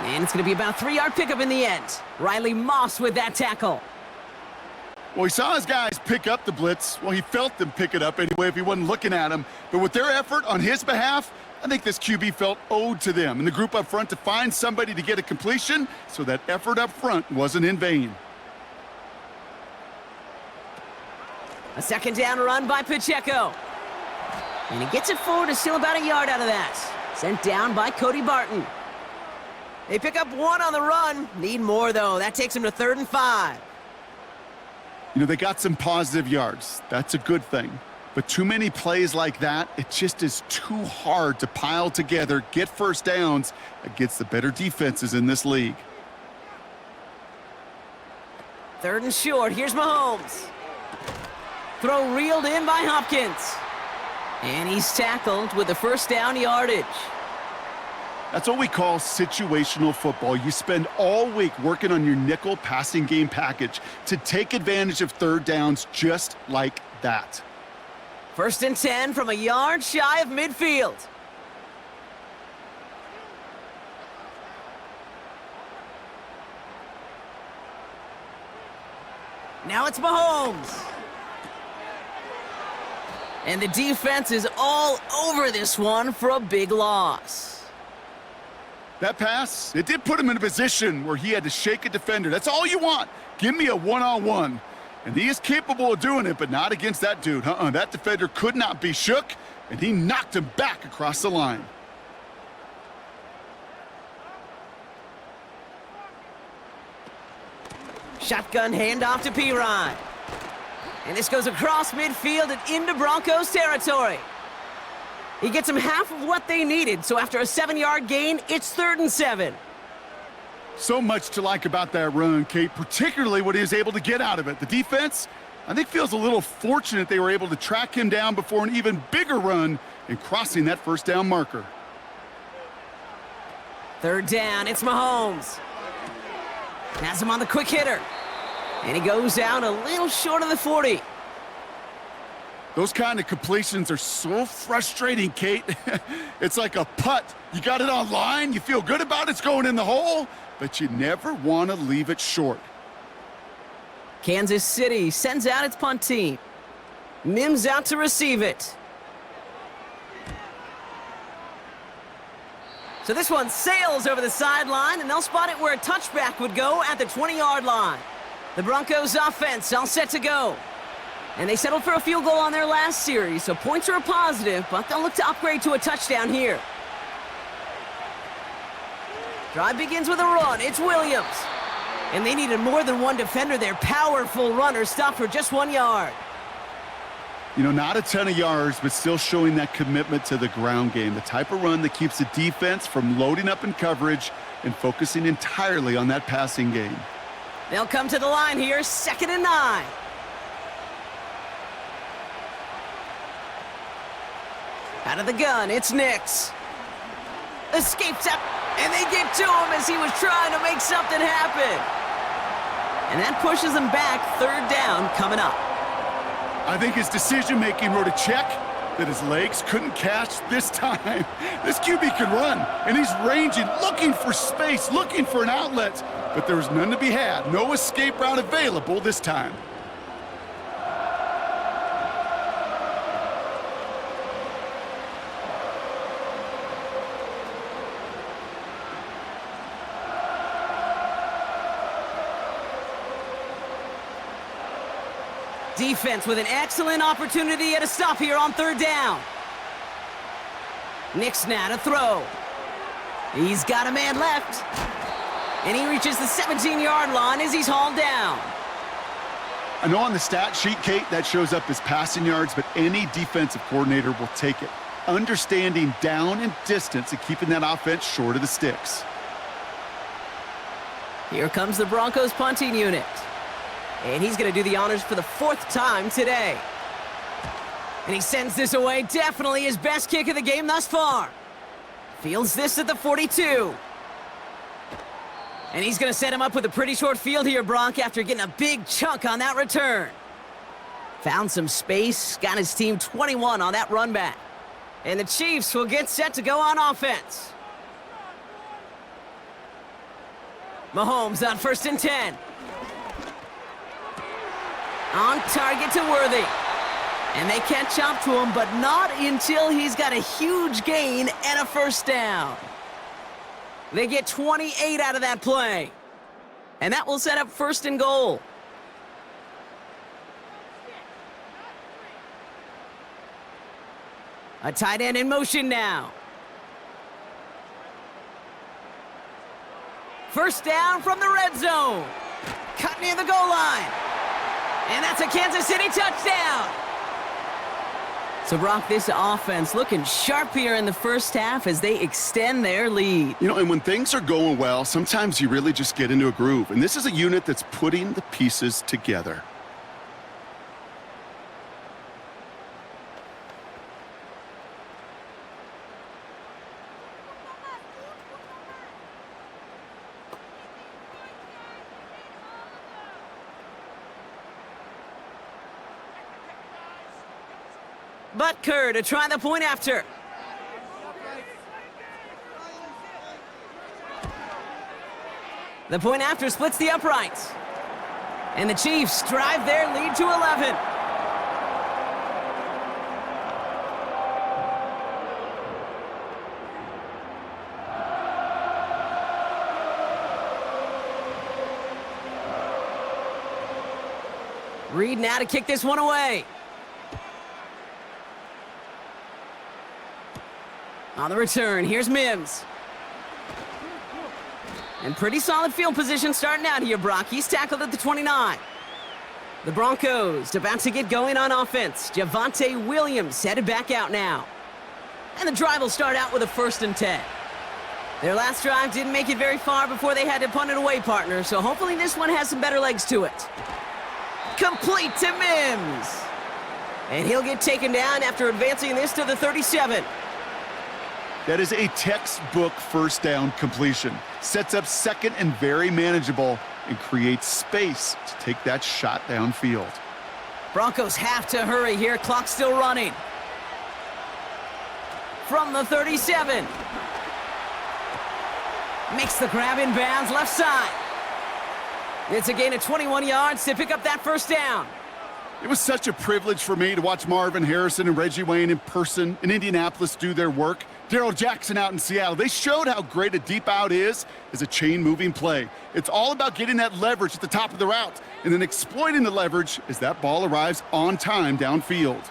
And it's going to be about a 3-yard pickup in the end. Riley Moss with that tackle. Well, he saw his guys pick up the blitz. Well, he felt them pick it up anyway if he wasn't looking at him. But with their effort on his behalf, I think this QB felt owed to them and the group up front to find somebody to get a completion, so that effort up front wasn't in vain. A 2nd down run by Pacheco. And he gets it forward to steal about a yard out of that. Sent down by Cody Barton. They pick up 1 on the run. Need more, though. That takes them to 3rd and 5. You know, they got some positive yards. That's a good thing. But too many plays like that, it just is too hard to pile together, get 1st downs against the better defenses in this league. 3rd and short. Here's Mahomes. Throw reeled in by Hopkins. And he's tackled with the 1st down yardage. That's what we call situational football. You spend all week working on your nickel passing game package to take advantage of 3rd downs just like that. 1st and 10 from a yard shy of midfield. Now it's Mahomes. And the defense is all over this one for a big loss. That pass, it did put him in a position where he had to shake a defender. That's all you want. Give me a one-on-one. And he is capable of doing it, but not against that dude. That defender could not be shook, and he knocked him back across the line. Shotgun handoff to P-Rod. And this goes across midfield and into Broncos territory. He gets them half of what they needed, so after a 7-yard gain, it's 3rd and 7. So much to like about that run, Kate, particularly what he was able to get out of it. The defense, I think, feels a little fortunate they were able to track him down before an even bigger run in crossing that 1st down marker. 3rd down, it's Mahomes. Has him on the quick hitter. And he goes out a little short of the 40. Those kind of completions are so frustrating, Kate. It's like a putt. You got it on line, you feel good about it's going in the hole, but you never want to leave it short. Kansas City sends out its punt team. Mims out to receive it. So this one sails over the sideline, and they'll spot it where a touchback would go at the 20-yard line. The Broncos offense all set to go. And they settled for a field goal on their last series, so points are a positive, but they'll look to upgrade to a touchdown here. Drive begins with a run. It's Williams. And they needed more than one defender. Their powerful runner stopped for just 1 yard. You know, not a ton of yards, but still showing that commitment to the ground game. The type of run that keeps the defense from loading up in coverage and focusing entirely on that passing game. They'll come to the line here, 2nd and 9. Out of the gun, it's Nix. Escapes up, and they get to him as he was trying to make something happen. And that pushes him back, 3rd down coming up. I think his decision-making wrote a check that his legs couldn't catch this time. This QB can run, and he's ranging, looking for space, looking for an outlet. But there was none to be had. No escape route available this time. Defense with an excellent opportunity at a stop here on third down. Nick's now to throw. He's got a man left. And he reaches the 17-yard line as he's hauled down. I know on the stat sheet, Kate, that shows up as passing yards, but any defensive coordinator will take it. Understanding down and distance and keeping that offense short of the sticks. Here comes the Broncos punting unit. And he's going to do the honors for the 4th time today. And he sends this away, definitely his best kick of the game thus far. Fields this at the 42. And he's going to set him up with a pretty short field here, Bronk, after getting a big chunk on that return. Found some space, got his team 21 on that run back. And the Chiefs will get set to go on offense. Mahomes on 1st and 10. On target to Worthy. And they catch up to him, but not until he's got a huge gain and a first down. They get 28 out of that play. And that will set up 1st and goal. A tight end in motion now. First down from the red zone. Cut near the goal line. And that's a Kansas City touchdown. So, Brock, this offense looking sharp here in the first half as they extend their lead. You know, and when things are going well, sometimes you really just get into a groove. And this is a unit that's putting the pieces together. Butker to try the point after. The point after splits the uprights. And the Chiefs drive their lead to 11. Reed now to kick this one away. On the return, here's Mims. And pretty solid field position starting out here, Brock. He's tackled at the 29. The Broncos about to get going on offense. Javonte Williams headed back out now. And the drive will start out with a 1st and 10. Their last drive didn't make it very far before they had to punt it away, partner, so hopefully this one has some better legs to it. Complete to Mims. And he'll get taken down after advancing this to the 37. That is a textbook first down completion. Sets up 2nd and very manageable and creates space to take that shot downfield. Broncos have to hurry here. Clock still running. From the 37. Makes the grab in bounds left side. It's a gain of 21 yards to pick up that first down. It was such a privilege for me to watch Marvin Harrison and Reggie Wayne in person in Indianapolis do their work. Darrell Jackson out in Seattle. They showed how great a deep out is as a chain-moving play. It's all about getting that leverage at the top of the route and then exploiting the leverage as that ball arrives on time downfield.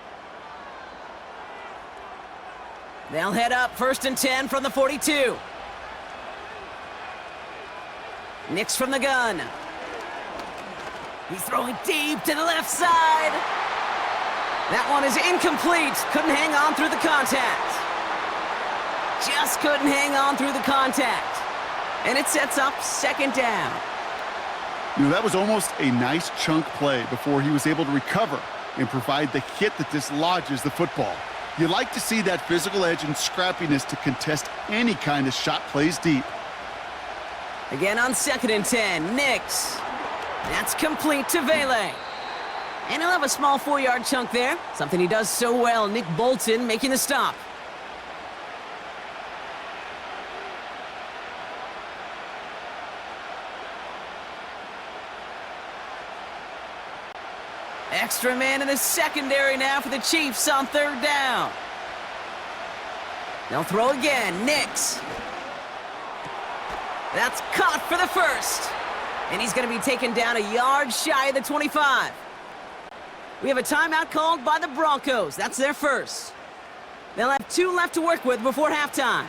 They'll head up 1st and 10 from the 42. Nix from the gun. He's throwing deep to the left side. That one is incomplete. Couldn't hang on through the contact. Just couldn't hang on through the contact. And it sets up 2nd down. You know, that was almost a nice chunk play before he was able to recover and provide the hit that dislodges the football. You like to see that physical edge and scrappiness to contest any kind of shot plays deep. Again on 2nd and 10, Nix. That's complete to Vele. And he'll have a small 4-yard chunk there. Something he does so well. Nick Bolton making the stop. Extra man in the secondary now for the Chiefs on 3rd down. They'll throw again. Nix. That's caught for the 1st. And he's going to be taken down a yard shy of the 25. We have a timeout called by the Broncos. That's their first. They'll have 2 left to work with before halftime.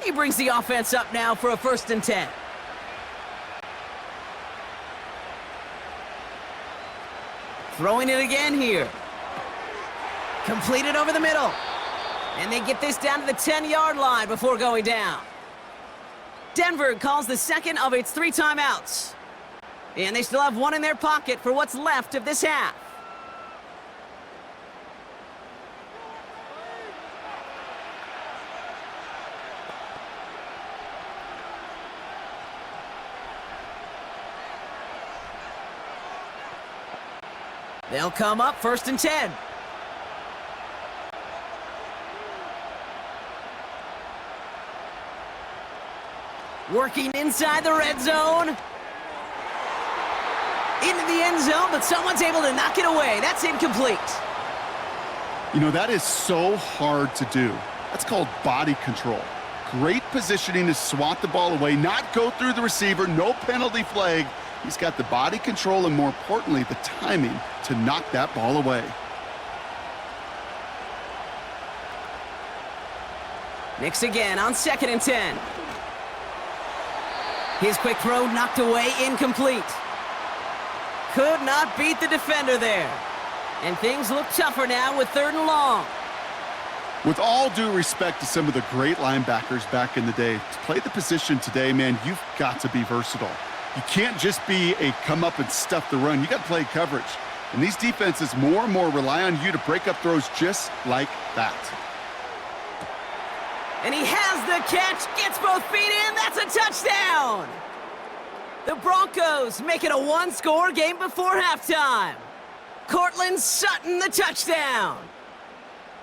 He brings the offense up now for a 1st and 10. Throwing it again here. Completed over the middle. And they get this down to the 10-yard line before going down. Denver calls the second of its 3 timeouts. And they still have 1 in their pocket for what's left of this half. They'll come up 1st and 10. Working inside the red zone. Into the end zone, but someone's able to knock it away. That's incomplete. You know, that is so hard to do. That's called body control. Great positioning to swat the ball away, not go through the receiver, no penalty flag. He's got the body control and, more importantly, the timing to knock that ball away. Nix again on 2nd and 10. His quick throw knocked away, incomplete. Could not beat the defender there. And things look tougher now with 3rd and long. With all due respect to some of the great linebackers back in the day, to play the position today, man, you've got to be versatile. You can't just be a come up and stuff the run. You got to play coverage. And these defenses more and more rely on you to break up throws just like that. And he has the catch, gets both feet in, that's a touchdown! The Broncos make it a 1-score game before halftime. Cortland Sutton, the touchdown.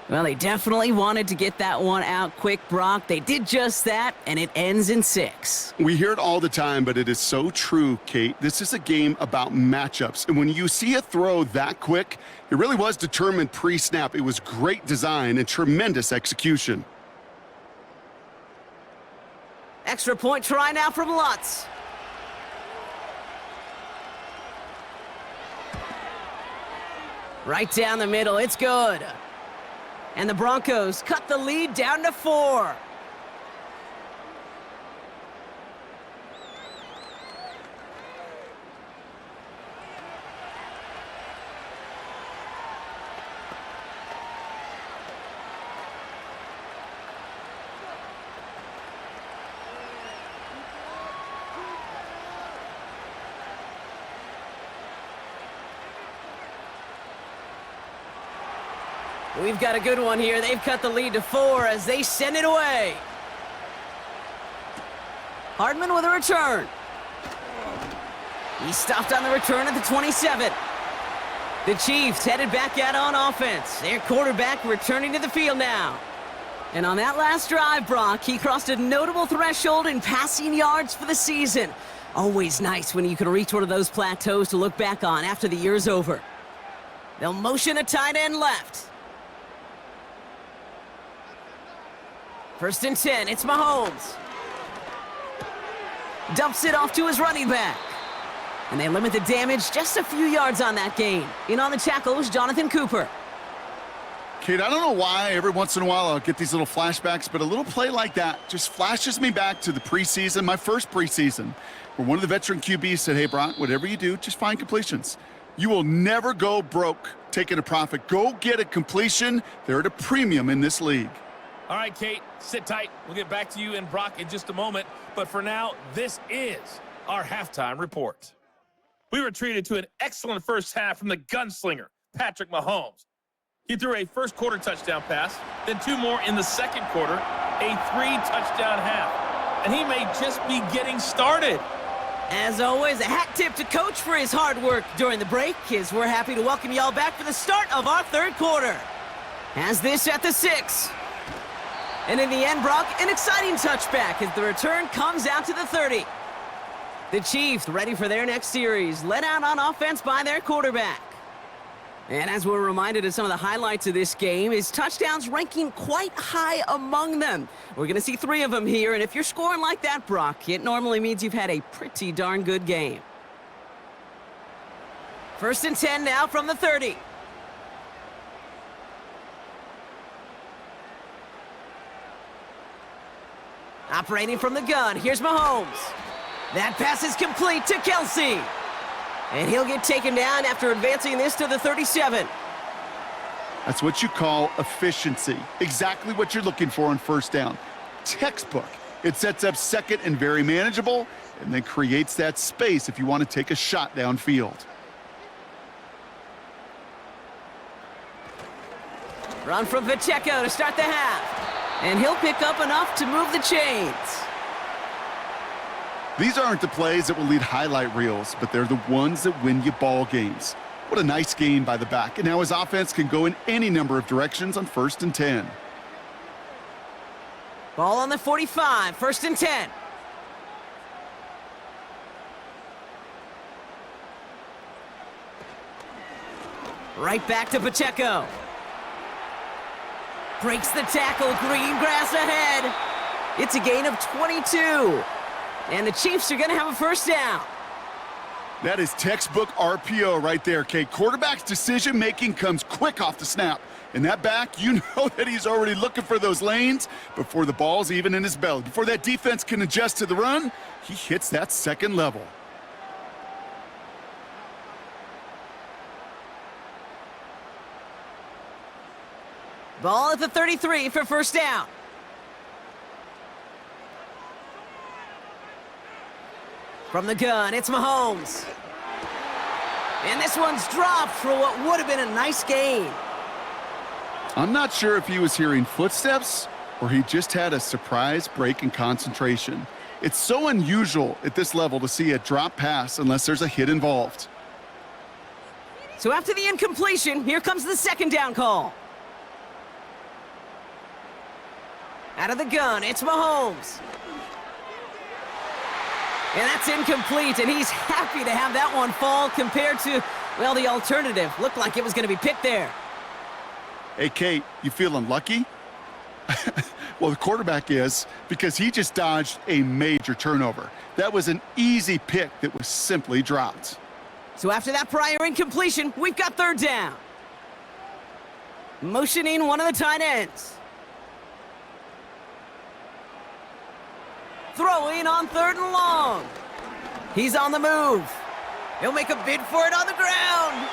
Well, they definitely wanted to get that one out quick, Brock. They did just that, and it ends in 6. We hear it all the time, but it is so true, Kate. This is a game about matchups. And when you see a throw that quick, it really was determined pre-snap. It was great design and tremendous execution. Extra point try now from Lutz. Right down the middle, it's good. And the Broncos cut the lead down to 4. We've got a good one here. They've cut the lead to 4 as they send it away. Hardman with a return. He stopped on the return at the 27. The Chiefs headed back out on offense. Their quarterback returning to the field now. And on that last drive, Brock, he crossed a notable threshold in passing yards for the season. Always nice when you can reach one of those plateaus to look back on after the year's over. They'll motion a tight end left. 1st and 10, it's Mahomes. Dumps it off to his running back. And they limit the damage just a few yards on that gain. In on the tackle was Jonathan Cooper. Kate, I don't know why every once in a while I'll get these little flashbacks, but a little play like that just flashes me back to the preseason, my first preseason, where one of the veteran QBs said, hey, Brock, whatever you do, just find completions. You will never go broke taking a profit. Go get a completion. They're at a premium in this league. All right, Kate, sit tight. We'll get back to you and Brock in just a moment. But for now, this is our halftime report. We were treated to an excellent first half from the gunslinger, Patrick Mahomes. He threw a first-quarter touchdown pass, then 2 more in the second quarter, a 3-touchdown half. And he may just be getting started. As always, a hat tip to Coach for his hard work during the break, as we're happy to welcome y'all back for the start of our third quarter. Has this at the 6. And in the end, Brock, an exciting touchback as the return comes out to the 30. The Chiefs ready for their next series, led out on offense by their quarterback. And as we're reminded of some of the highlights of this game, his touchdowns ranking quite high among them. We're going to see 3 of them here, and if you're scoring like that, Brock, it normally means you've had a pretty darn good game. 1st and 10 now from the 30. Operating from the gun, here's Mahomes. That pass is complete to Kelsey. And he'll get taken down after advancing this to the 37. That's what you call efficiency. Exactly what you're looking for on 1st down. Textbook. It sets up 2nd and very manageable, and then creates that space if you want to take a shot downfield. Run from Pacheco to start the half. And he'll pick up enough to move the chains. These aren't the plays that will lead highlight reels, but they're the ones that win you ball games. What a nice gain by the back. And now his offense can go in any number of directions on 1st and 10. Ball on the 45, 1st and 10. Right back to Pacheco. Breaks the tackle, green grass ahead. It's a gain of 22. And the Chiefs are going to have a 1st down. That is textbook RPO right there, Kate. Quarterback's decision-making comes quick off the snap. And that back, you know that he's already looking for those lanes before the ball's even in his belly. Before that defense can adjust to the run, he hits that 2nd level. Ball at the 33 for 1st down. From the gun, it's Mahomes. And this one's dropped for what would have been a nice gain. I'm not sure if he was hearing footsteps or he just had a surprise break in concentration. It's so unusual at this level to see a drop pass unless there's a hit involved. So after the incompletion, here comes the 2nd down call. Out of the gun, it's Mahomes. And that's incomplete, and he's happy to have that one fall compared to, well, the alternative. Looked like it was going to be picked there. Hey, Kate, you feeling lucky? Well, the quarterback is, because he just dodged a major turnover. That was an easy pick that was simply dropped. So after that prior incompletion, we've got 3rd down. Motioning one of the tight ends. Throwing on 3rd and long. He's on the move. He'll make a bid for it on the ground.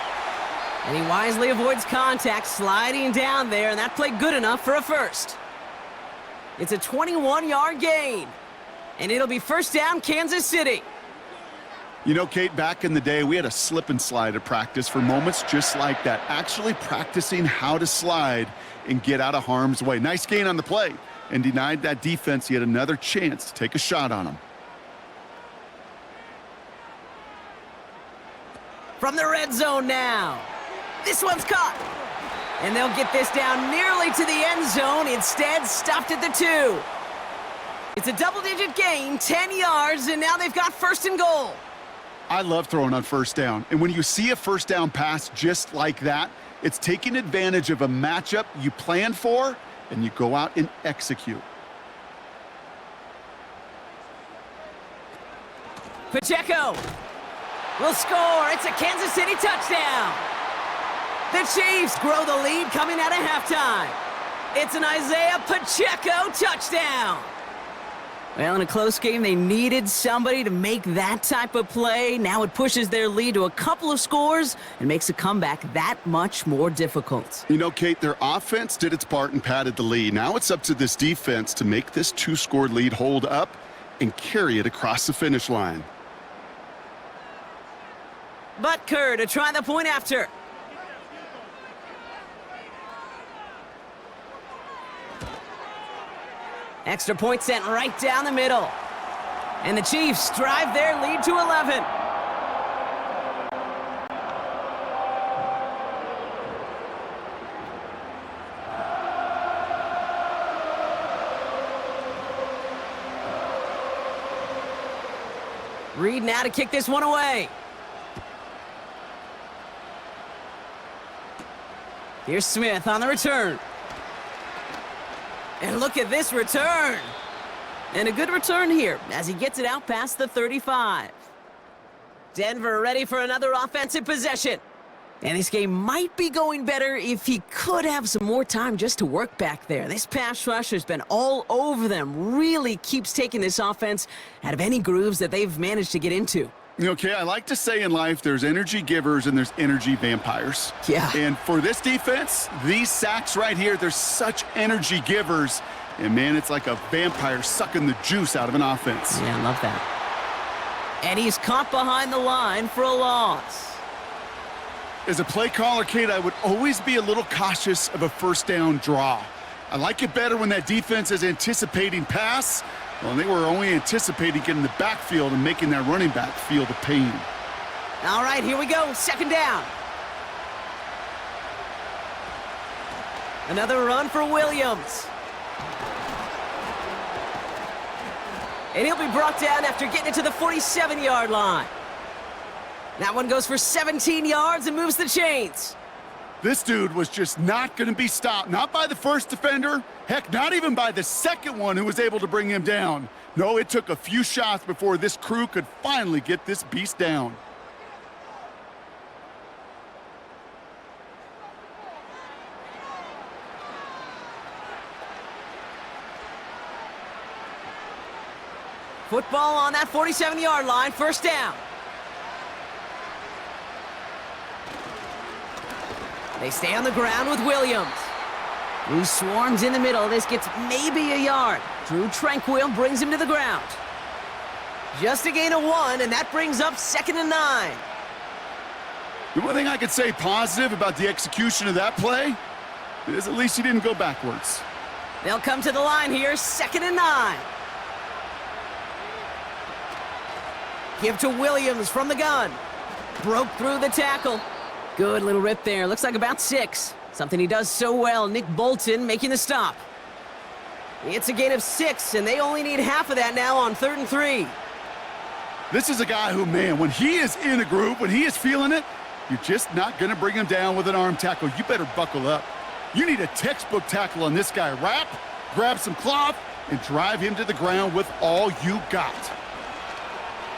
And he wisely avoids contact, sliding down there, and that played good enough for a 1st. It's a 21-yard gain, and it'll be 1st down, Kansas City. You know, Kate, back in the day, we had a slip and slide at practice for moments just like that, actually practicing how to slide and get out of harm's way. Nice gain on the play, and denied that defense yet another chance to take a shot on him. From the red zone now. This one's caught. And they'll get this down nearly to the end zone. Instead, stopped at the 2. It's a double-digit gain, 10 yards, and now they've got 1st and goal. I love throwing on 1st down. And when you see a 1st down pass just like that, it's taking advantage of a matchup you planned for, and you go out and execute. Pacheco will score. It's a Kansas City touchdown. The Chiefs grow the lead coming out of halftime. It's an Isaiah Pacheco touchdown. Well, in a close game, they needed somebody to make that type of play. Now it pushes their lead to a couple of scores and makes a comeback that much more difficult. You know, Kate, their offense did its part and padded the lead. Now it's up to this defense to make this 2-score lead hold up and carry it across the finish line. Butker to try the point after. Extra point sent right down the middle. And the Chiefs drive their lead to 11. Reed now to kick this one away. Here's Smith on the return. And look at this return. And a good return here as he gets it out past the 35. Denver ready for another offensive possession. And this game might be going better if he could have some more time just to work back there. This pass rush has been all over them. Really keeps taking this offense out of any grooves that they've managed to get into. Okay, I like to say in life there's energy givers and there's energy vampires. Yeah. And for this defense, these sacks right here, they're such energy givers. And, man, it's like a vampire sucking the juice out of an offense. Yeah, I love that. And he's caught behind the line for a loss. As a play caller, Kate, I would always be a little cautious of a first down draw. I like it better when that defense is anticipating pass. Well, they were only anticipating getting the backfield and making that running back feel the pain. All right, here we go. Second down. Another run for Williams. And he'll be brought down after getting it to the 47-yard line. That one goes for 17 yards and moves the chains. This dude was just not going to be stopped. Not by the first defender. Heck, not even by the second one who was able to bring him down. No, it took a few shots before this crew could finally get this beast down. Football on that 47-yard line, first down. They stay on the ground with Williams. He swarms in the middle. This gets maybe a yard. Drew Tranquil brings him to the ground. Just a gain of 1, and that brings up 2nd and 9. The one thing I could say positive about the execution of that play is at least he didn't go backwards. They'll come to the line here, 2nd and 9. Give to Williams from the gun. Broke through the tackle. Good little rip there. Looks like about 6. Something he does so well. Nick Bolton making the stop. It's a gain of 6, and they only need half of that now on 3rd and 3. This is a guy who, man, when he is in a groove, when he is feeling it, you're just not going to bring him down with an arm tackle. You better buckle up. You need a textbook tackle on this guy. Wrap, grab some cloth, and drive him to the ground with all you got.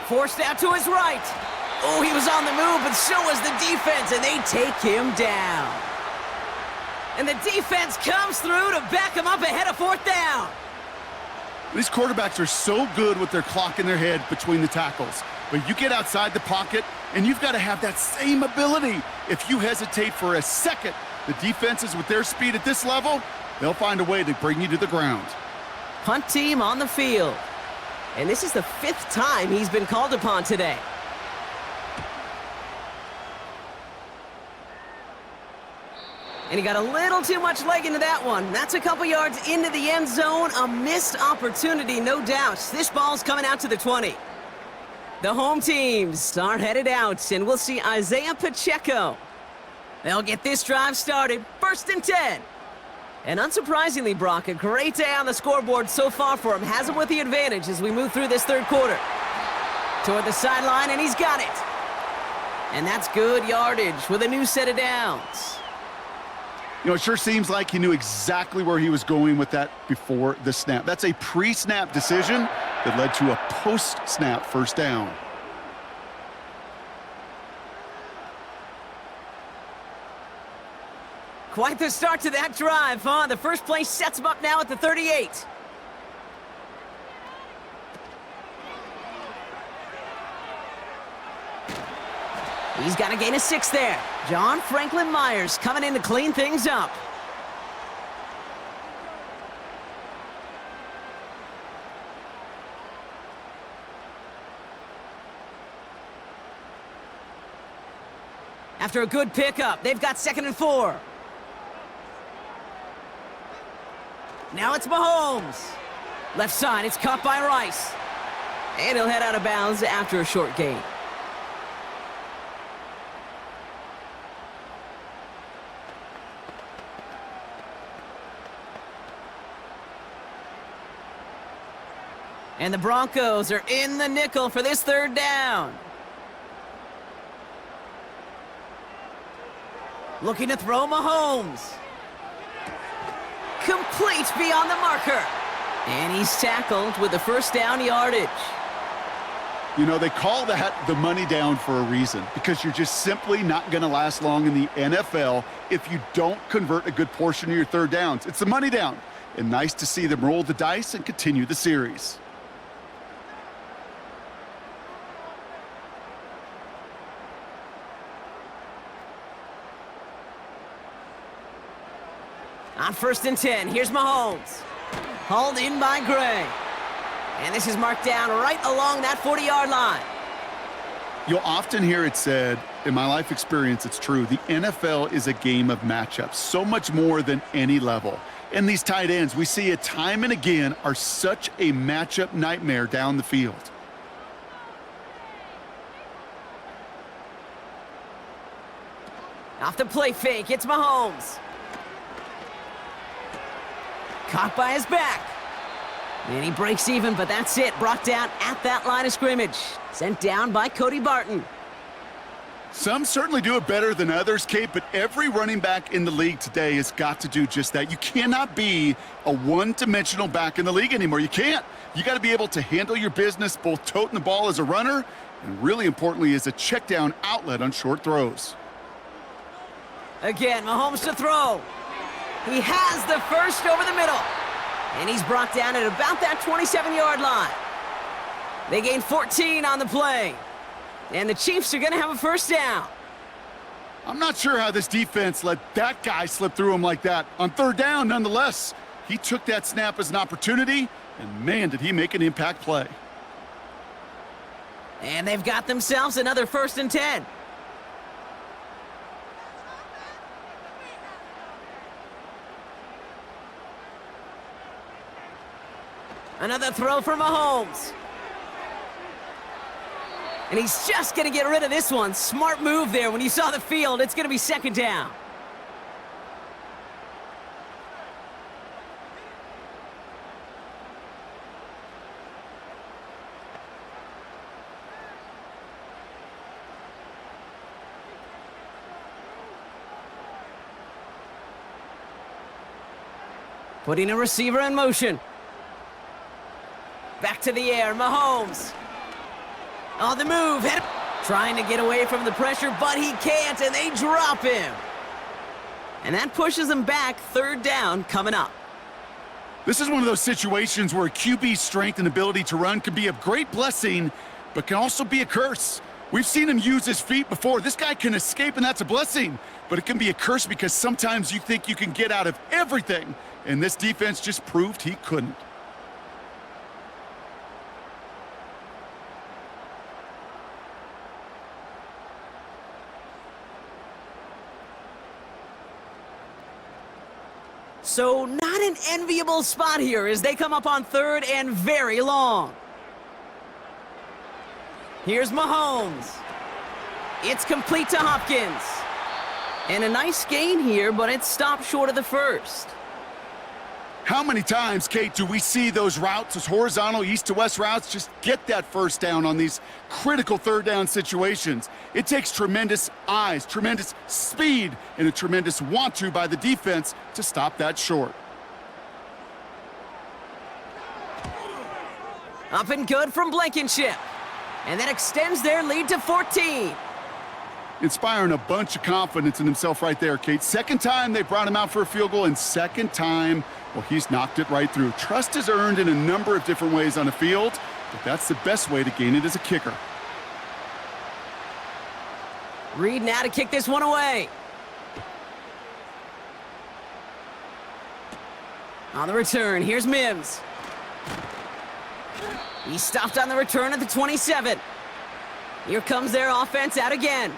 Forced out to his right. Oh, he was on the move, but so was the defense, and they take him down. And the defense comes through to back him up ahead of 4th down. These quarterbacks are so good with their clock in their head between the tackles. But you get outside the pocket, and you've got to have that same ability. If you hesitate for a second, the defenses with their speed at this level, they'll find a way to bring you to the ground. Punt team on the field. And this is the 5th time he's been called upon today. And he got a little too much leg into that one. That's a couple yards into the end zone. A missed opportunity, no doubt. This ball's coming out to the 20. The home teams are headed out, and we'll see Isaiah Pacheco. They'll get this drive started. 1st and 10. And unsurprisingly, Brock, a great day on the scoreboard so far for him. Has him with the advantage as we move through this 3rd quarter. Toward the sideline, and he's got it. And that's good yardage with a new set of downs. You know, it sure seems like he knew exactly where he was going with that before the snap. That's a pre-snap decision that led to a post-snap first down. Quite the start to that drive, huh? The first play sets him up now at the 38. He's got a gain of 6 there. John Franklin Myers coming in to clean things up. After a good pickup, they've got 2nd and 4. Now it's Mahomes. Left side, it's caught by Rice. And he'll head out of bounds after a short gain. And the Broncos are in the nickel for this 3rd down. Looking to throw Mahomes. Complete beyond the marker. And he's tackled with the first down yardage. You know, they call that the money down for a reason, because you're just simply not going to last long in the NFL if you don't convert a good portion of your third downs. It's the money down. And nice to see them roll the dice and continue the series. On 1st and 10, here's Mahomes. Hauled in by Gray. And this is marked down right along that 40-yard line. You'll often hear it said, in my life experience, it's true, the NFL is a game of matchups, so much more than any level. And these tight ends, we see it time and again, are such a matchup nightmare down the field. Off the play fake, it's Mahomes. Caught by his back. And he breaks even, but that's it. Brought down at that line of scrimmage. Sent down by Cody Barton. Some certainly do it better than others, Kate, but every running back in the league today has got to do just that. You cannot be a one-dimensional back in the league anymore. You can't. You got to be able to handle your business, both toting the ball as a runner and, really importantly, as a check-down outlet on short throws. Again, Mahomes to throw. He has the first over the middle. And he's brought down at about that 27-yard line. They gain 14 on the play. And the Chiefs are going to have a first down. I'm not sure how this defense let that guy slip through him like that. On third down, nonetheless, he took that snap as an opportunity, and man, did he make an impact play. And they've got themselves another 1st and 10. Another throw for Mahomes. And he's just going to get rid of this one. Smart move there. When you saw the field, it's going to be 2nd down. Putting a receiver in motion. Back to the air, Mahomes. On the move, trying to get away from the pressure, but he can't, and they drop him. And that pushes him back. 3rd down coming up. This is one of those situations where QB's strength and ability to run can be a great blessing, but can also be a curse. We've seen him use his feet before. This guy can escape, and that's a blessing, but it can be a curse because sometimes you think you can get out of everything, and this defense just proved he couldn't. So not an enviable spot here as they come up on 3rd and very long. Here's Mahomes. It's complete to Hopkins. And a nice gain here, but it stopped short of the first. How many times, Kate, do we see those routes, those horizontal east-to-west routes, just get that first down on these critical 3rd down situations? It takes tremendous eyes, tremendous speed, and a tremendous want-to by the defense to stop that short. Up and good from Blankenship. And that extends their lead to 14. Inspiring a bunch of confidence in himself right there, Kate. 2nd time they brought him out for a field goal, and 2nd time, well, he's knocked it right through. Trust is earned in a number of different ways on the field, but that's the best way to gain it as a kicker. Reed now to kick this one away. On the return, here's Mims. He stopped on the return at the 27. Here comes their offense out again.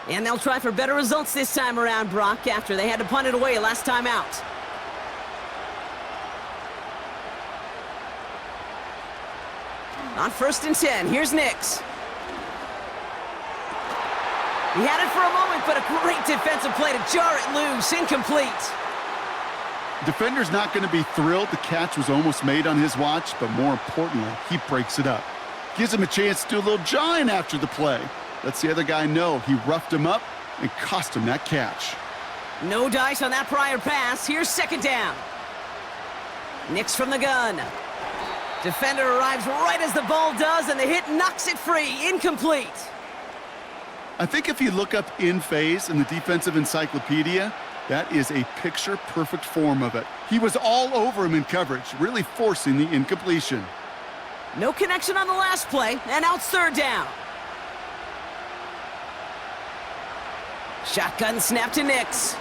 And they'll try for better results this time around, Brock, after they had to punt it away last time out. On 1st and 10, here's Nix. He had it for a moment, but a great defensive play to jar it loose. Incomplete. Defender's not going to be thrilled the catch was almost made on his watch, but more importantly, he breaks it up. Gives him a chance to do a little jawing after the play. Lets the other guy know he roughed him up, and cost him that catch. No dice on that prior pass. Here's second down. Nix from the gun. Defender arrives right as the ball does, and the hit knocks it free. Incomplete. I think if you look up in phase in the defensive encyclopedia, that is a picture-perfect form of it. He was all over him in coverage, really forcing the incompletion. No connection on the last play, and now it's third down. Shotgun snap to Nix.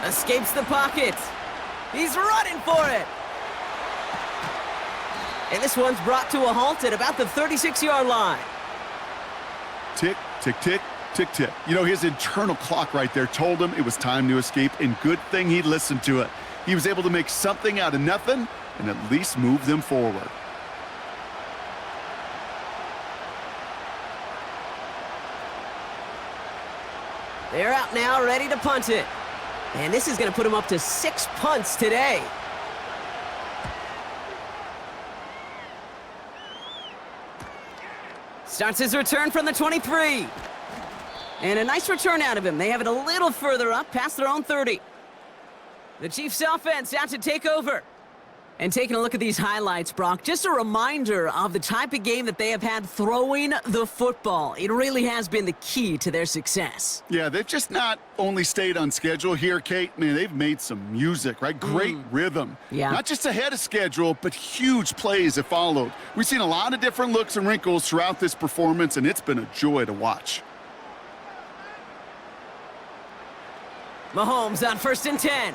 Escapes the pocket. He's running for it. And this one's brought to a halt at about the 36-yard line. Tick, tick, tick, tick, tick. You know, his internal clock right there told him it was time to escape, and good thing he listened to it. He was able to make something out of nothing and at least move them forward. They're out now, ready to punt it. And this is going to put him up to 6 punts today. Starts his return from the 23. And a nice return out of him. They have it a little further up, past their own 30. The Chiefs offense out to take over. And taking a look at these highlights, Brock, just a reminder of the type of game that they have had throwing the football. It really has been the key to their success. Yeah, they've just not only stayed on schedule here, Kate. Man, they've made some music, right? Great rhythm. Yeah. Not just ahead of schedule, but huge plays have followed. We've seen a lot of different looks and wrinkles throughout this performance, and it's been a joy to watch. Mahomes on 1st and 10.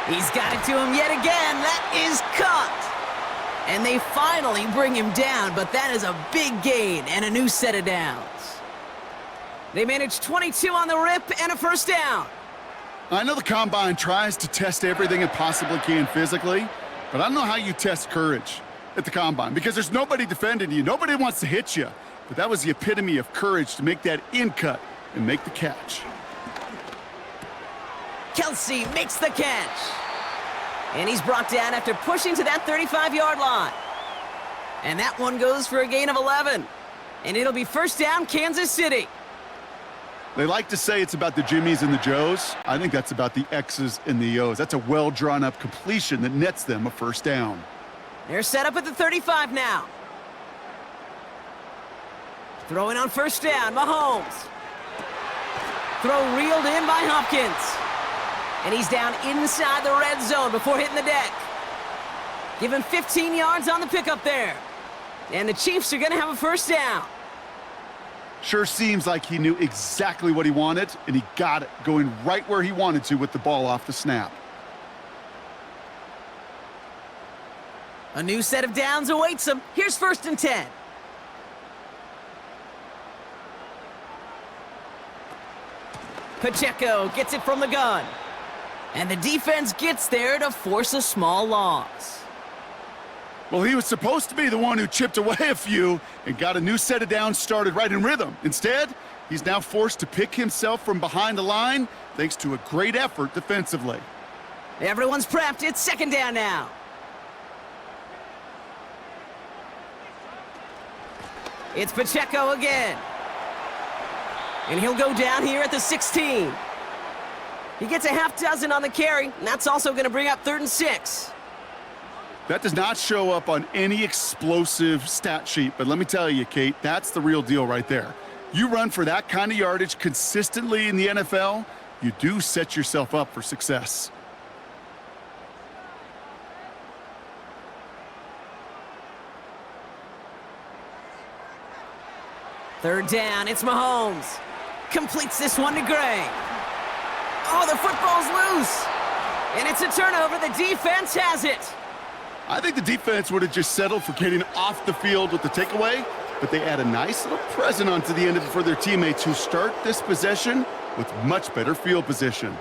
He's got it to him yet again. That is caught. And they finally bring him down, but that is a big gain and a new set of downs. They managed 22 on the rip and a first down. I know the Combine tries to test everything it possibly can physically, but I don't know how you test courage at the Combine because there's nobody defending you. Nobody wants to hit you. But that was the epitome of courage to make that in cut and make the catch. Kelsey makes the catch. And he's brought down after pushing to that 35-yard line. And that one goes for a gain of 11. And it'll be first down, Kansas City. They like to say it's about the Jimmies and the Joes. I think that's about the X's and the O's. That's a well-drawn-up completion that nets them a first down. They're set up at the 35 now. Throwing on first down, Mahomes. Throw reeled in by Hopkins. And he's down inside the red zone before hitting the deck. Give him 15 yards on the pickup there. And the Chiefs are going to have a first down. Sure seems like he knew exactly what he wanted, and he got it, going right where he wanted to with the ball off the snap. A new set of downs awaits him. Here's 1st and 10. Pacheco gets it from the gun. And the defense gets there to force a small loss. Well, he was supposed to be the one who chipped away a few and got a new set of downs started right in rhythm. Instead, he's now forced to pick himself from behind the line thanks to a great effort defensively. Everyone's prepped. It's second down now. It's Pacheco again. And he'll go down here at the 16. He gets a half dozen on the carry, and that's also going to bring up 3rd and 6. That does not show up on any explosive stat sheet, but let me tell you, Kate, that's the real deal right there. You run for that kind of yardage consistently in the NFL, you do set yourself up for success. Third down, it's Mahomes. Completes this one to Gray. Oh, the football's loose. And it's a turnover. The defense has it. I think the defense would have just settled for getting off the field with the takeaway, but they add a nice little present onto the end of it for their teammates who start this possession with much better field position.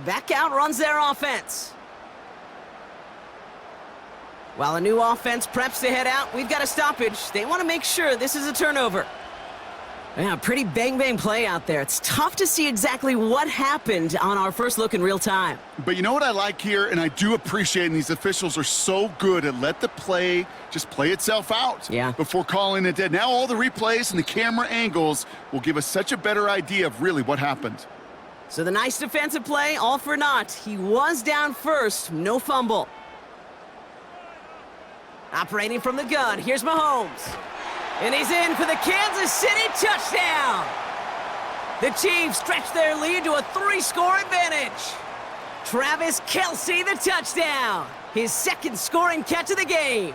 Back out runs their offense. While a new offense preps to head out, we've got a stoppage. They want to make sure this is a turnover. Yeah, pretty bang-bang play out there. It's tough to see exactly what happened on our first look in real time. But you know what I like here, and I do appreciate, and these officials are so good at let the play just play itself out before calling it dead. Now all the replays and the camera angles will give us such a better idea of really what happened. So the nice defensive play, all for naught. He was down first, no fumble. Operating from the gun, here's Mahomes. And he's in for the Kansas City touchdown. The Chiefs stretch their lead to a 3-score advantage. Travis Kelce, the touchdown. His second scoring catch of the game.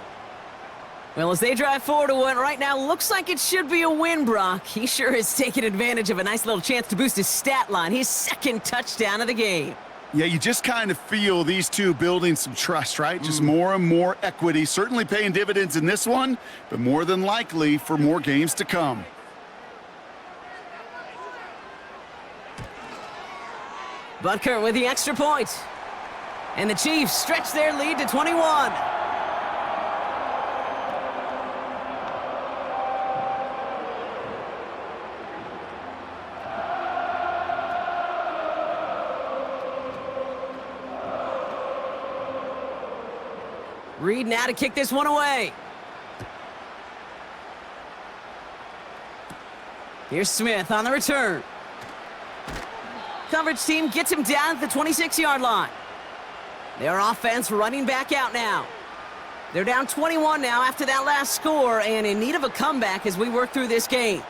Well, as they drive forward to what right now looks like it should be a win, Brock. He sure is taking advantage of a nice little chance to boost his stat line. His second touchdown of the game. Yeah, you just kind of feel these two building some trust, right? Just more and more equity. Certainly paying dividends in this one, but more than likely for more games to come. Butker with the extra point. And the Chiefs stretch their lead to 21. Reed now to kick this one away. Here's Smith on the return. Coverage team gets him down at the 26-yard line. Their offense running back out now. They're down 21 now after that last score and in need of a comeback as we work through this game.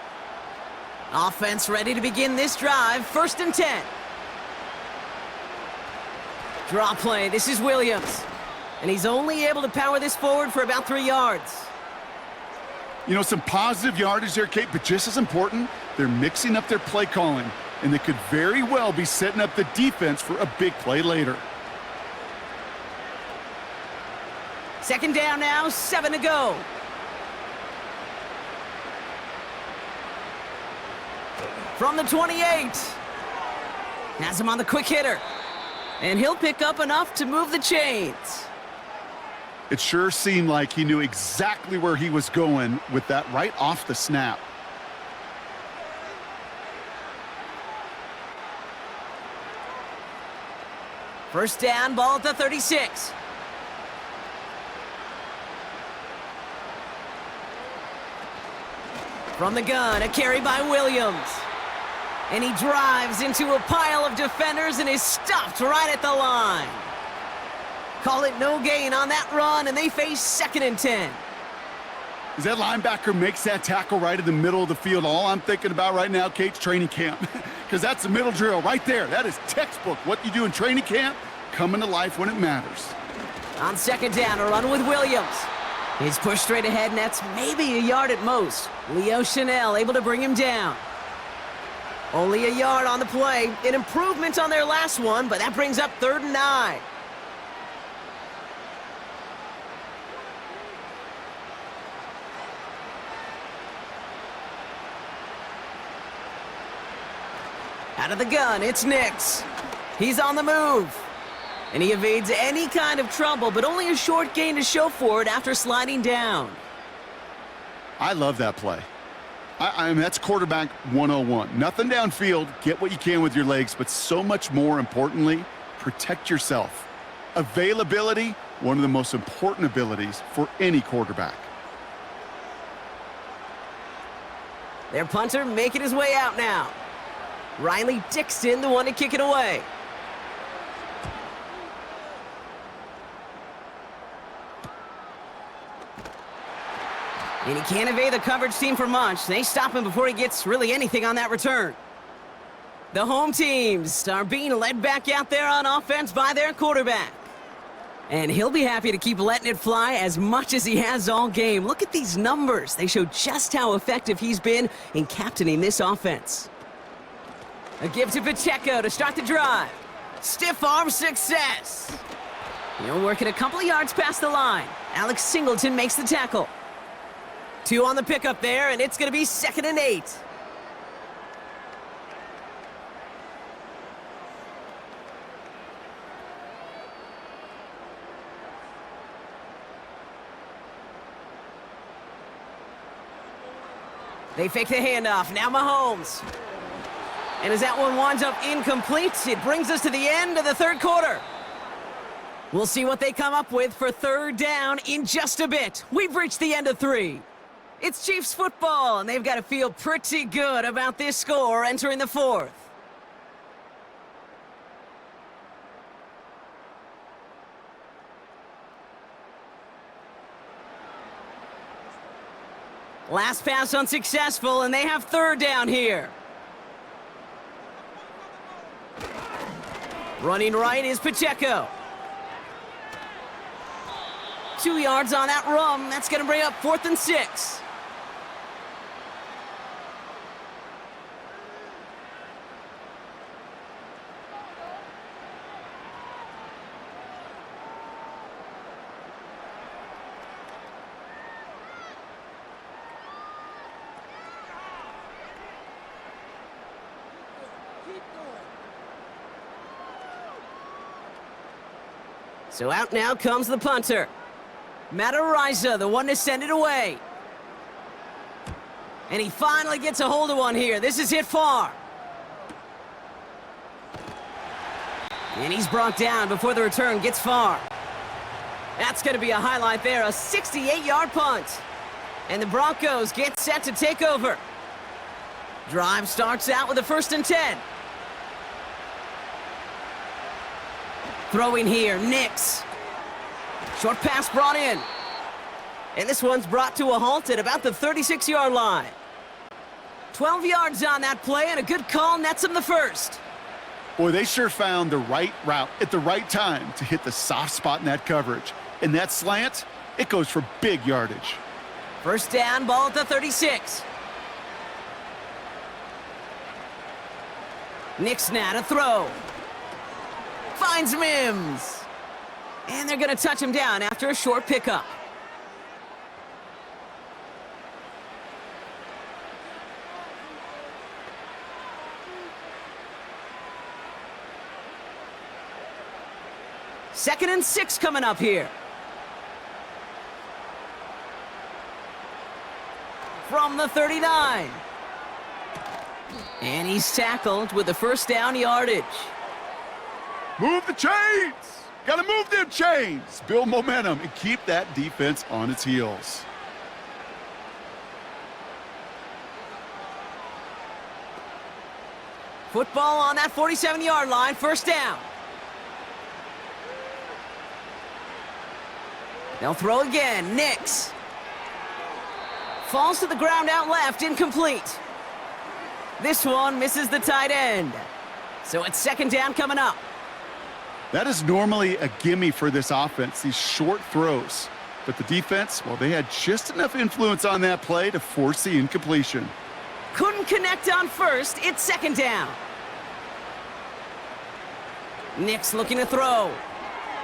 Offense ready to begin this drive, 1st and 10. Draw play, this is Williams. And he's only able to power this forward for about 3 yards. You know, some positive yardage there, Kate, but just as important, they're mixing up their play calling, and they could very well be setting up the defense for a big play later. 2nd down now, 7 to go. From the 28. Has him on the quick hitter. And he'll pick up enough to move the chains. It sure seemed like he knew exactly where he was going with that right off the snap. First down, ball at the 36. From the gun, a carry by Williams. And he drives into a pile of defenders and is stopped right at the line. Call it no gain on that run, and they face 2nd and 10. As that linebacker makes that tackle right in the middle of the field, all I'm thinking about right now, Kate's training camp. Because that's the middle drill right there. That is textbook. What you do in training camp, coming to life when it matters. On 2nd down, a run with Williams. He's pushed straight ahead, and that's maybe a yard at most. Leo Chanel able to bring him down. Only a yard on the play. An improvement on their last one, but that brings up 3rd and 9. Out of the gun, it's Nix. He's on the move. And he evades any kind of trouble, but only a short gain to show for it after sliding down. I love that play. I mean, that's quarterback 101. Nothing downfield, get what you can with your legs, but so much more importantly, protect yourself. Availability, one of the most important abilities for any quarterback. Their punter making his way out now. Riley Dixon, the one to kick it away. And he can't evade the coverage team for much. They stop him before he gets really anything on that return. The home teams are being led back out there on offense by their quarterback. And he'll be happy to keep letting it fly as much as he has all game. Look at these numbers. They show just how effective he's been in captaining this offense. A give to Pacheco to start the drive. Stiff arm success. He'll work it a couple of yards past the line. Alex Singleton makes the tackle. 2 on the pickup there, and it's going to be 2nd and 8. They fake the handoff. Now Mahomes. And as that one winds up incomplete, it brings us to the end of the third quarter. We'll see what they come up with for third down in just a bit. We've reached the end of 3. It's Chiefs football, and they've got to feel pretty good about this score entering the 4th. Last pass unsuccessful, and they have third down here. Running right is Pacheco. 2 yards on that run. That's going to bring up 4th and 6. So out now comes the punter. Matariza, the one to send it away. And he finally gets a hold of one here. This is hit far. And he's brought down before the return gets far. That's going to be a highlight there, a 68-yard punt. And the Broncos get set to take over. Drive starts out with a 1st and 10. Throwing here, Nix. Short pass brought in. And this one's brought to a halt at about the 36-yard line. 12 yards on that play, and a good call nets him the first. Boy, they sure found the right route at the right time to hit the soft spot in that coverage. And that slant, it goes for big yardage. First down, ball at the 36. Nix now to throw. Finds Mims. And they're going to touch him down after a short pickup. Second and 6 coming up here. From the 39. And he's tackled with the first down yardage. Move the chains! Gotta move them chains! Build momentum and keep that defense on its heels. Football on that 47-yard line, first down. They'll throw again, Nix. Falls to the ground out left, incomplete. This one misses the tight end. So it's second down coming up. That is normally a gimme for this offense, these short throws. But the defense, well, they had just enough influence on that play to force the incompletion. Couldn't connect on first. It's second down. Nix looking to throw.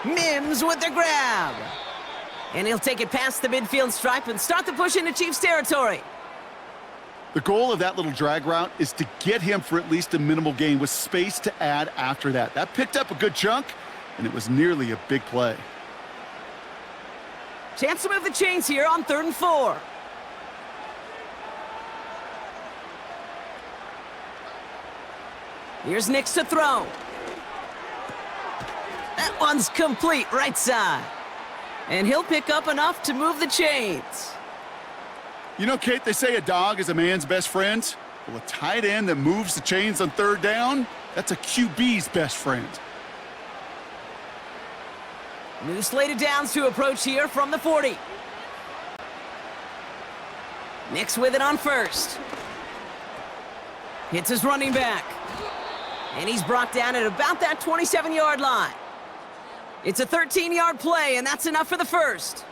Mims with the grab. And he'll take it past the midfield stripe and start the push into Chiefs territory. The goal of that little drag route is to get him for at least a minimal gain with space to add after that. That picked up a good chunk, and it was nearly a big play. Chance to move the chains here on 3rd and 4. Here's Nix to throw. That one's complete, right side. And he'll pick up enough to move the chains. You know, Kate, they say a dog is a man's best friend. Well, a tight end that moves the chains on 3rd down, that's a QB's best friend. New slated downs to approach here from the 40. Nix with it on first. Hits his running back. And he's brought down at about that 27-yard line. It's a 13-yard play, and that's enough for the first.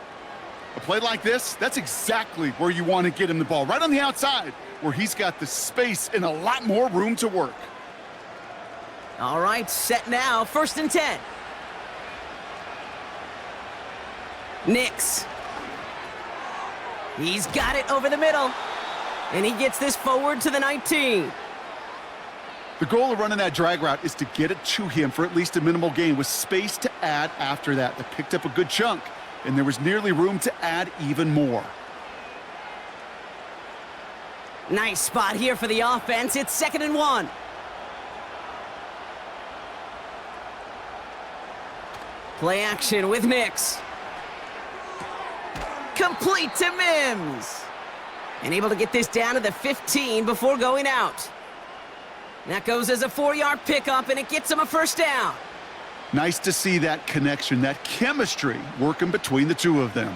A play like this, that's exactly where you want to get him the ball, right on the outside, where he's got the space and a lot more room to work. All right, set now, 1st and 10. Nix. He's got it over the middle. And he gets this forward to the 19. The goal of running that drag route is to get it to him for at least a minimal gain with space to add after that. They picked up a good chunk, and there was nearly room to add even more. Nice spot here for the offense. It's 2nd and 1. Play action with Nix. Complete to Mims. And able to get this down to the 15 before going out. That goes as a 4-yard pickup, and it gets him a first down. Nice to see that connection, that chemistry working between the two of them.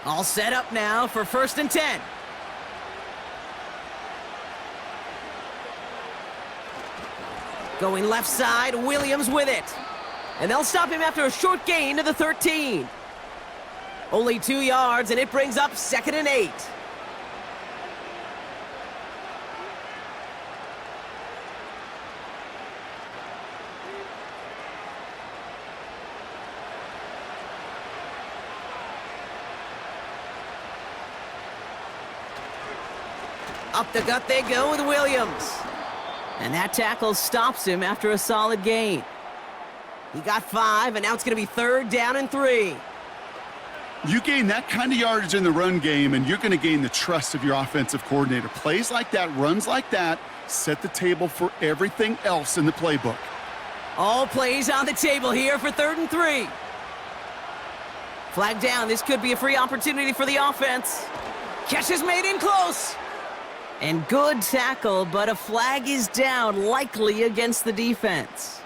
All set up now for 1st and 10. Going left side, Williams with it. And they'll stop him after a short gain to the 13. Only 2 yards, and it brings up 2nd and 8. Up the gut they go with Williams. And that tackle stops him after a solid gain. He got 5, and now it's going to be 3rd down and 3. You gain that kind of yardage in the run game, and you're going to gain the trust of your offensive coordinator. Plays like that, runs like that, set the table for everything else in the playbook. All plays on the table here for 3rd and 3. Flag down. This could be a free opportunity for the offense. Catch is made in close. And good tackle, but a flag is down, likely against the defense.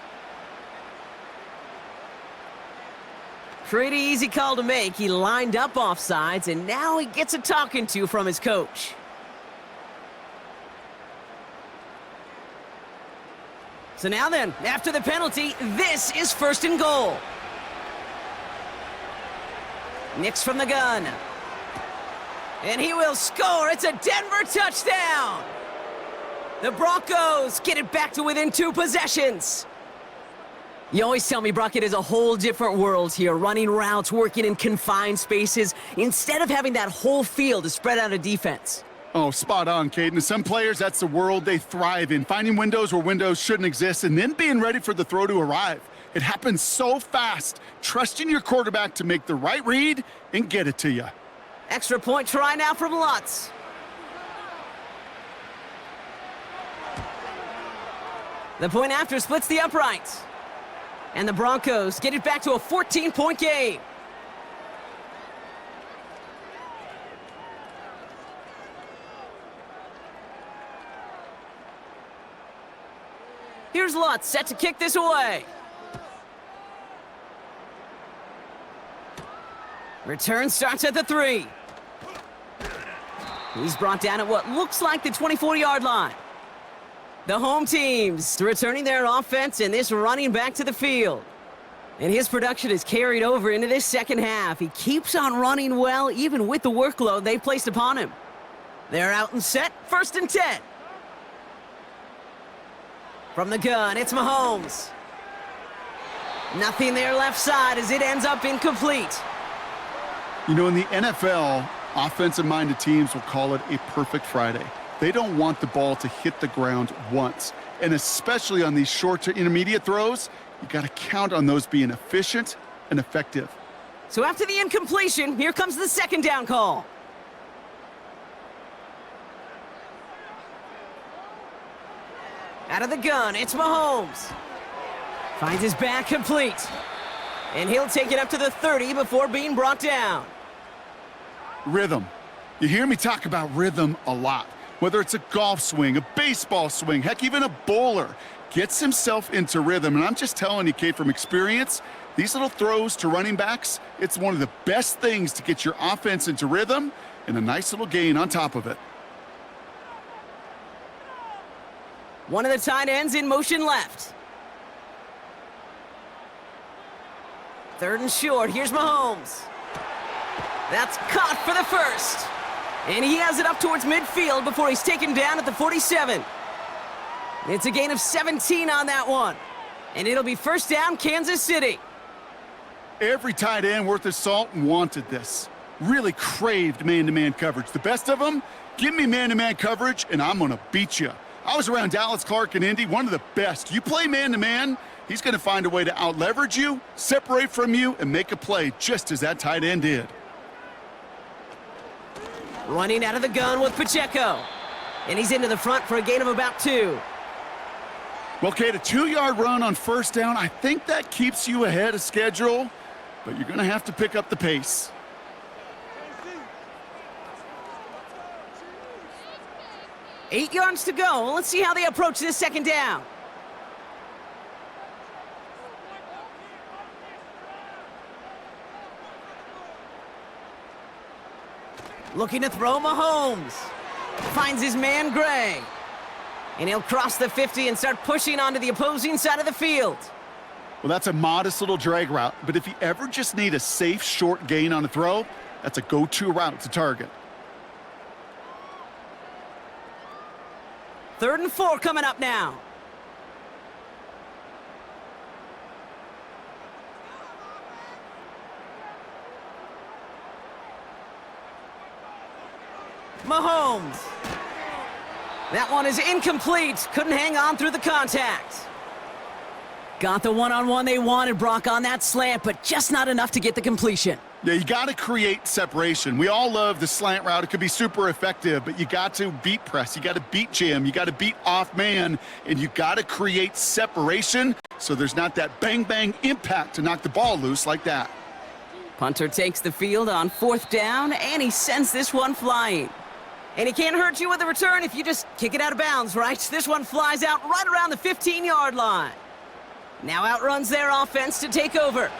Pretty easy call to make. He lined up offsides, and now he gets a talking to from his coach. So now then, after the penalty, this is 1st and goal. Nix from the gun. And he will score. It's a Denver touchdown. The Broncos get it back to within 2 possessions. You always tell me, Brock, it is a whole different world here, running routes, working in confined spaces, instead of having that whole field to spread out a defense. Oh, spot on, Caden. Some players, that's the world they thrive in, finding windows where windows shouldn't exist and then being ready for the throw to arrive. It happens so fast, trusting your quarterback to make the right read and get it to you. Extra point try now from Lutz. The point after splits the uprights. And the Broncos get it back to a 14-point game. Here's Lutz set to kick this away. Return starts at the 3. He's brought down at what looks like the 24-yard line. The home teams returning their offense and this running back to the field. And his production is carried over into this second half. He keeps on running well, even with the workload they placed upon him. They're out and set, 1st and 10. From the gun, it's Mahomes. Nothing there left side as it ends up incomplete. You know, in the NFL, offensive-minded teams will call it a perfect Friday. They don't want the ball to hit the ground once. And especially on these short to intermediate throws, you got to count on those being efficient and effective. So after the incompletion, here comes the 2nd down call. Out of the gun, it's Mahomes. Finds his back complete. And he'll take it up to the 30 before being brought down. Rhythm. You hear me talk about rhythm a lot. Whether it's a golf swing, a baseball swing, heck, even a bowler gets himself into rhythm. And I'm just telling you, Kate, from experience, these little throws to running backs, it's one of the best things to get your offense into rhythm and a nice little gain on top of it. One of the tight ends in motion left. 3rd and short. Here's Mahomes. That's caught for the 1st. And he has it up towards midfield before he's taken down at the 47. It's a gain of 17 on that one. And it'll be 1st down, Kansas City. Every tight end worth his salt wanted this. Really craved man-to-man coverage. The best of them, give me man-to-man coverage, and I'm going to beat you. I was around Dallas Clark and Indy, one of the best. You play man-to-man, he's going to find a way to out-leverage you, separate from you, and make a play just as that tight end did. Running out of the gun with Pacheco. And he's into the front for a gain of about 2. Well, Kate, a 2-yard run on first down, I think that keeps you ahead of schedule, but you're going to have to pick up the pace. Eight yards to go. Let's see how they approach this second down. Looking to throw Mahomes. Finds his man Gray. And he'll cross the 50 and start pushing onto the opposing side of the field. Well, that's a modest little drag route, but if you ever just need a safe, short gain on a throw, that's a go-to route to target. 3rd and 4 coming up now. Mahomes. That one is incomplete. Couldn't hang on through the contact. Got the one-on-one they wanted, Brock, on that slant, but just not enough to get the completion. Yeah, you got to create separation. We all love the slant route. It could be super effective, but you got to beat press. You got to beat jam. You got to beat off man, and you got to create separation so there's not that bang-bang impact to knock the ball loose like that. Punter takes the field on 4th down, and he sends this one flying. And he can't hurt you with a return if you just kick it out of bounds, right? This one flies out right around the 15-yard line. Now outruns their offense to take over.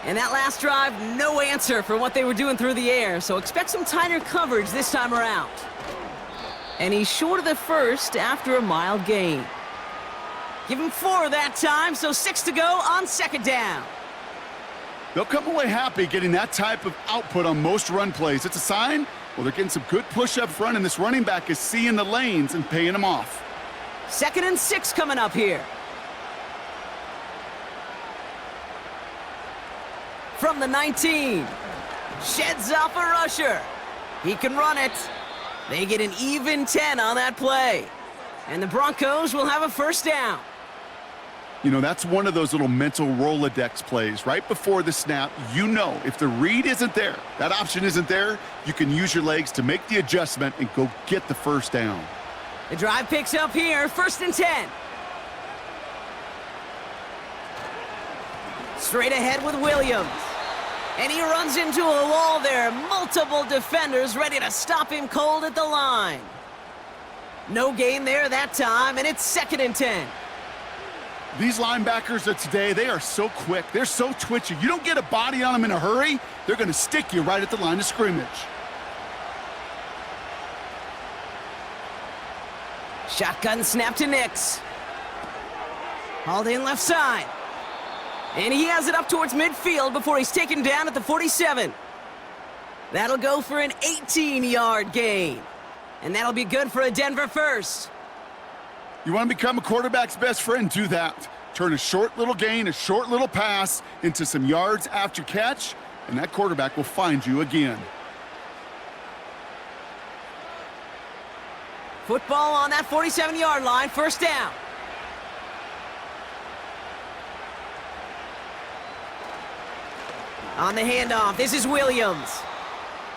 And that last drive, no answer for what they were doing through the air, so expect some tighter coverage this time around. And he's short of the first after a mild gain. Give him 4 that time, so 6 to go on 2nd down. They'll come away happy getting that type of output on most run plays. It's a sign, well, they're getting some good push up front, and this running back is seeing the lanes and paying them off. 2nd and 6 coming up here. From the 19. Sheds off a rusher. He can run it. They get an even 10 on that play. And the Broncos will have a 1st down. You know, that's one of those little mental Rolodex plays. Right before the snap, you know if the read isn't there, that option isn't there, you can use your legs to make the adjustment and go get the 1st down. The drive picks up here, 1st and 10. Straight ahead with Williams. And he runs into a wall there. Multiple defenders ready to stop him cold at the line. No gain there that time, and it's 2nd and 10. These linebackers of today, they are so quick. They're so twitchy. You don't get a body on them in a hurry, they're going to stick you right at the line of scrimmage. Shotgun snap to Nix. Hauled in left side. And he has it up towards midfield before he's taken down at the 47. That'll go for an 18-yard gain. And that'll be good for a Denver 1st. You want to become a quarterback's best friend? Do that. Turn a short little gain, a short little pass into some yards after catch, and that quarterback will find you again. Football on that 47-yard line, 1st down. On the handoff, this is Williams.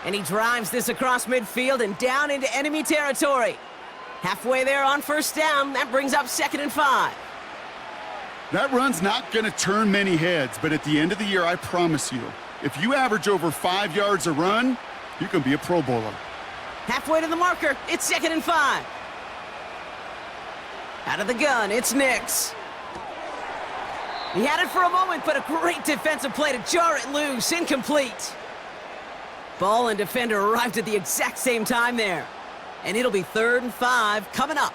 And he drives this across midfield and down into enemy territory. Halfway there on 1st down, that brings up 2nd and 5. That run's not going to turn many heads, but at the end of the year, I promise you, if you average over 5 yards a run, you can be a Pro Bowler. Halfway to the marker, it's 2nd and 5. Out of the gun, it's Nix. He had it for a moment, but a great defensive play to jar it loose, incomplete. Ball and defender arrived at the exact same time there. And it'll be 3rd and 5 coming up.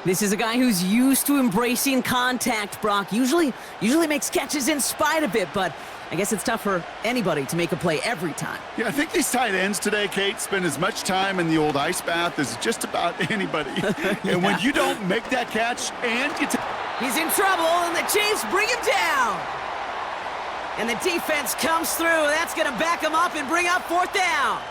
This is a guy who's used to embracing contact, Brock. Usually makes catches in spite of it, but I guess it's tough for anybody to make a play every time. Yeah, I think these tight ends today, Kate, spend as much time in the old ice bath as just about anybody. And when you don't make that catch and you he's in trouble, and the Chiefs bring him down. And the defense comes through. That's going to back him up and bring up 4th down.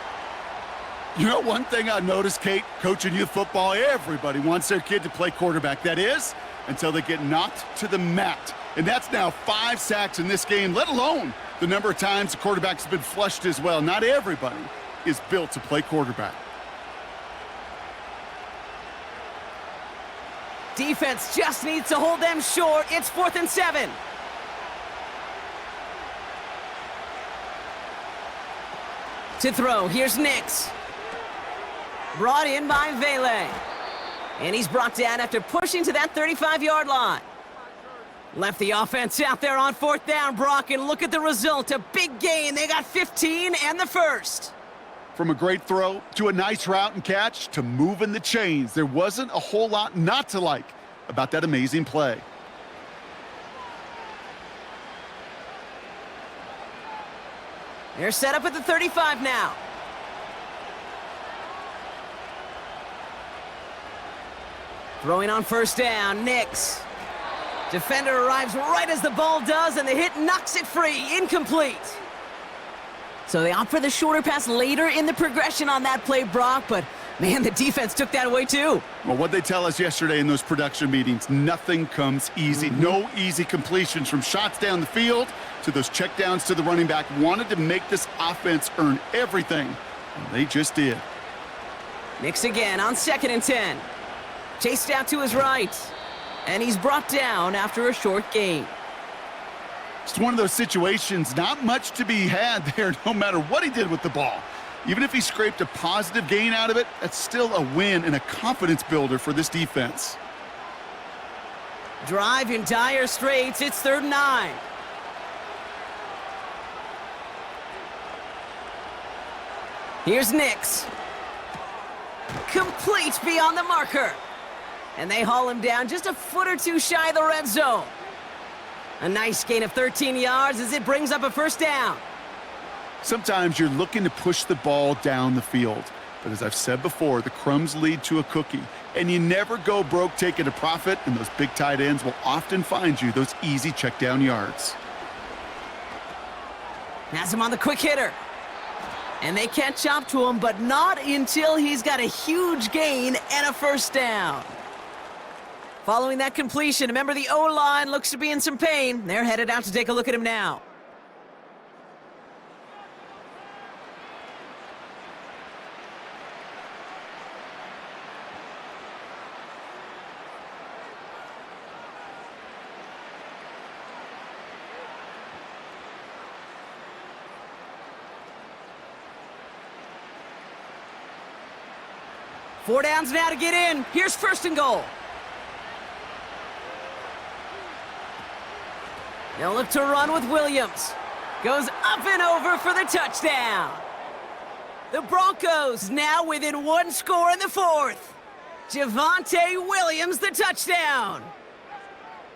You know, one thing I noticed, Kate, coaching youth football, everybody wants their kid to play quarterback. That is, until they get knocked to the mat. And that's now 5 sacks in this game, let alone the number of times the quarterback's been flushed as well. Not everybody is built to play quarterback. Defense just needs to hold them short. It's 4th and 7. To throw, here's Nix. Brought in by Vele. And he's brought down after pushing to that 35-yard line. Left the offense out there on 4th down, Brock, and look at the result. A big gain. They got 15 and the first. From a great throw to a nice route and catch to moving the chains, there wasn't a whole lot not to like about that amazing play. They're set up at the 35 now. Throwing on 1st down, Nix. Defender arrives right as the ball does, and the hit knocks it free. Incomplete. So they opt for the shorter pass later in the progression on that play, Brock, but man, the defense took that away too. Well, what they tell us yesterday in those production meetings, nothing comes easy. No easy completions from shots down the field to those checkdowns to the running back. Wanted to make this offense earn everything, and they just did. Nix again on 2nd and 10. Chased out to his right, and he's brought down after a short gain. It's one of those situations, not much to be had there no matter what he did with the ball. Even if he scraped a positive gain out of it, that's still a win and a confidence builder for this defense. Drive in dire straits. It's 3rd and 9. Here's Nix. Complete beyond the marker. And they haul him down just a foot or two shy of the red zone. A nice gain of 13 yards as it brings up a 1st down. Sometimes you're looking to push the ball down the field. But as I've said before, the crumbs lead to a cookie. And you never go broke taking a profit, and those big tight ends will often find you those easy check down yards. Has him on the quick hitter. And they catch up to him, but not until he's got a huge gain and a 1st down. Following that completion, remember the O-line looks to be in some pain. They're headed out to take a look at him now. Four downs now to get in. Here's 1st and goal. They'll look to run with Williams. Goes up and over for the touchdown. The Broncos now within 1 score in the 4th. Javonte Williams, the touchdown.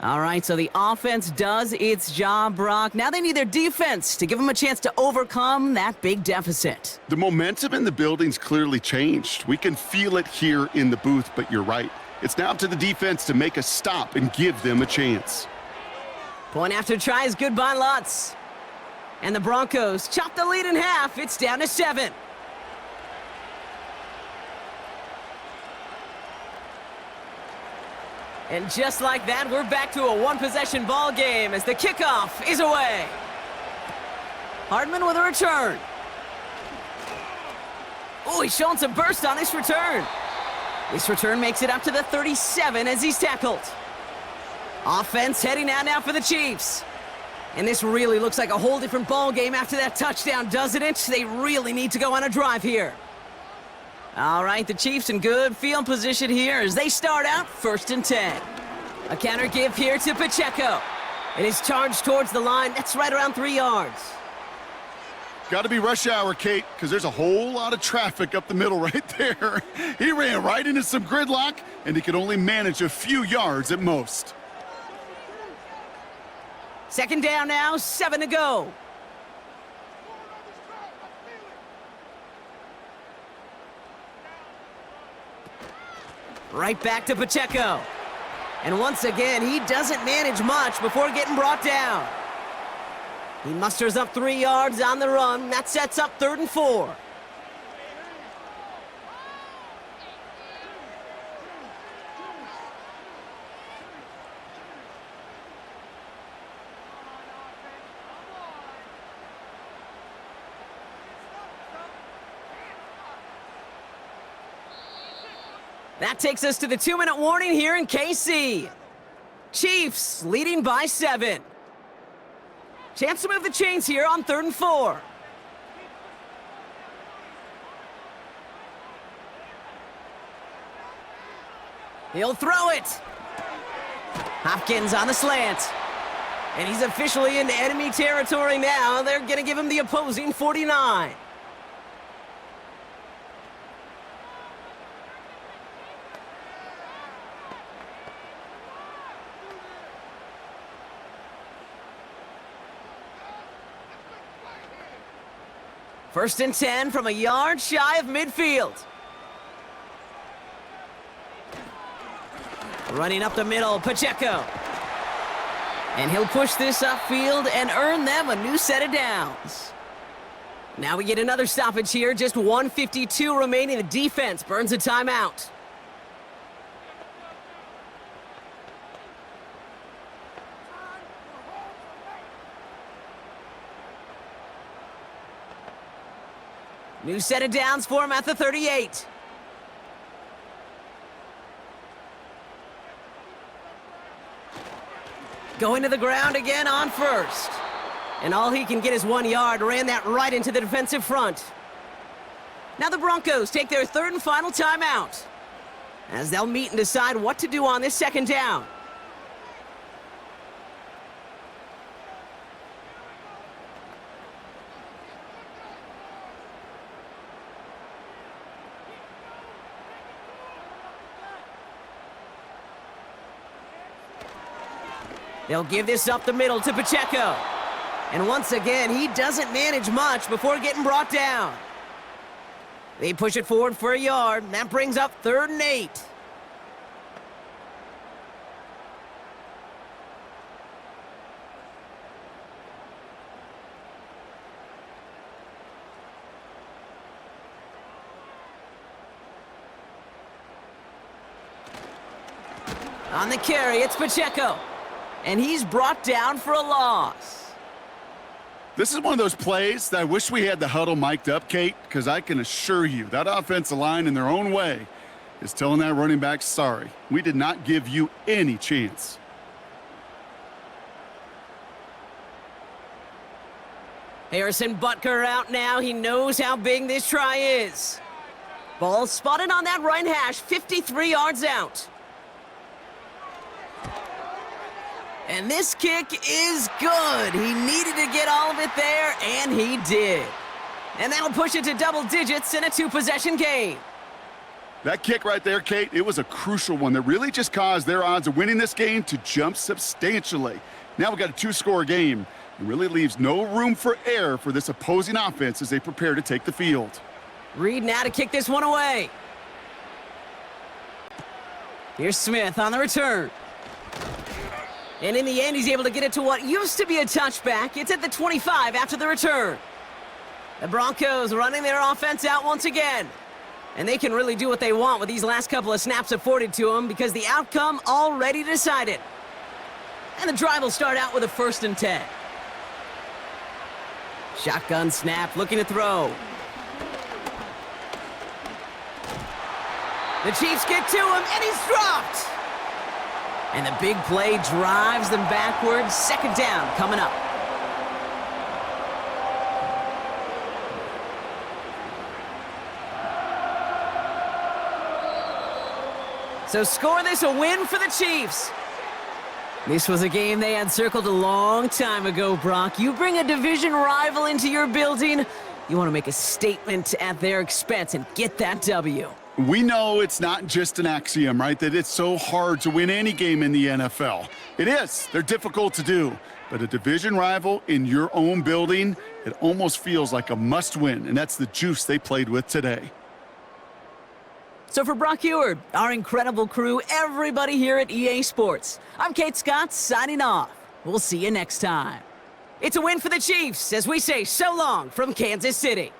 All right, so the offense does its job, Brock. Now they need their defense to give them a chance to overcome that big deficit. The momentum in the building's clearly changed. We can feel it here in the booth, but you're right. It's now up to the defense to make a stop and give them a chance. Point after try is good by Lutz. And the Broncos chop the lead in half. It's down to 7. And just like that, we're back to a one-possession ball game as the kickoff is away. Hardman with a return. Oh, he's showing some burst on this return. This return makes it up to the 37 as he's tackled. Offense heading out now for the Chiefs. And this really looks like a whole different ball game after that touchdown, doesn't it? They really need to go on a drive here. All right, the Chiefs in good field position here as they start out 1st and 10. A counter give here to Pacheco. It is charged towards the line. That's right around 3 yards. Got to be rush hour, Kate, because there's a whole lot of traffic up the middle right there. He ran right into some gridlock, and he could only manage a few yards at most. 2nd down now, 7 to go. Right back to Pacheco. And once again, he doesn't manage much before getting brought down. He musters up 3 yards on the run. That sets up 3rd and 4. That takes us to the 2-minute warning here in KC. Chiefs leading by 7. Chance to move the chains here on 3rd and 4. He'll throw it. Hopkins on the slant. And he's officially in enemy territory now. They're going to give him the opposing 49. First and 10 from a yard shy of midfield. Running up the middle, Pacheco. And he'll push this upfield and earn them a new set of downs. Now we get another stoppage here, just 1:52 remaining. The defense burns a timeout. New set of downs for him at the 38. Going to the ground again on first. And all he can get is 1 yard. Ran that right into the defensive front. Now the Broncos take their 3rd and final timeout, as they'll meet and decide what to do on this 2nd down. They'll give this up the middle to Pacheco. And once again, he doesn't manage much before getting brought down. They push it forward for a yard. That brings up 3rd and 8. On the carry, it's Pacheco. And he's brought down for a loss. This is one of those plays that I wish we had the huddle mic'd up, Kate, because I can assure you that offensive line in their own way is telling that running back, sorry, we did not give you any chance. Harrison Butker out now. He knows how big this try is. Ball spotted on that right hash, 53 yards out. And this kick is good. He needed to get all of it there, and he did. And that'll push it to double digits in a 2-possession game. That kick right there, Kate, it was a crucial one that really just caused their odds of winning this game to jump substantially. Now we've got a 2-score game. It really leaves no room for error for this opposing offense as they prepare to take the field. Reed now to kick this one away. Here's Smith on the return. And in the end, he's able to get it to what used to be a touchback. It's at the 25 after the return. The Broncos running their offense out once again. And they can really do what they want with these last couple of snaps afforded to them because the outcome already decided. And the drive will start out with a 1st and 10. Shotgun snap, looking to throw. The Chiefs get to him, and he's dropped. And the big play drives them backwards. 2nd down coming up. So score this a win for the Chiefs. This was a game they had circled a long time ago, Brock. You bring a division rival into your building, you want to make a statement at their expense and get that W. We know it's not just an axiom, right, that it's so hard to win any game in the NFL. It is. They're difficult to do. But a division rival in your own building, it almost feels like a must-win, and that's the juice they played with today. So for Brock Eward, our incredible crew, everybody here at EA Sports, I'm Kate Scott signing off. We'll see you next time. It's a win for the Chiefs as we say so long from Kansas City.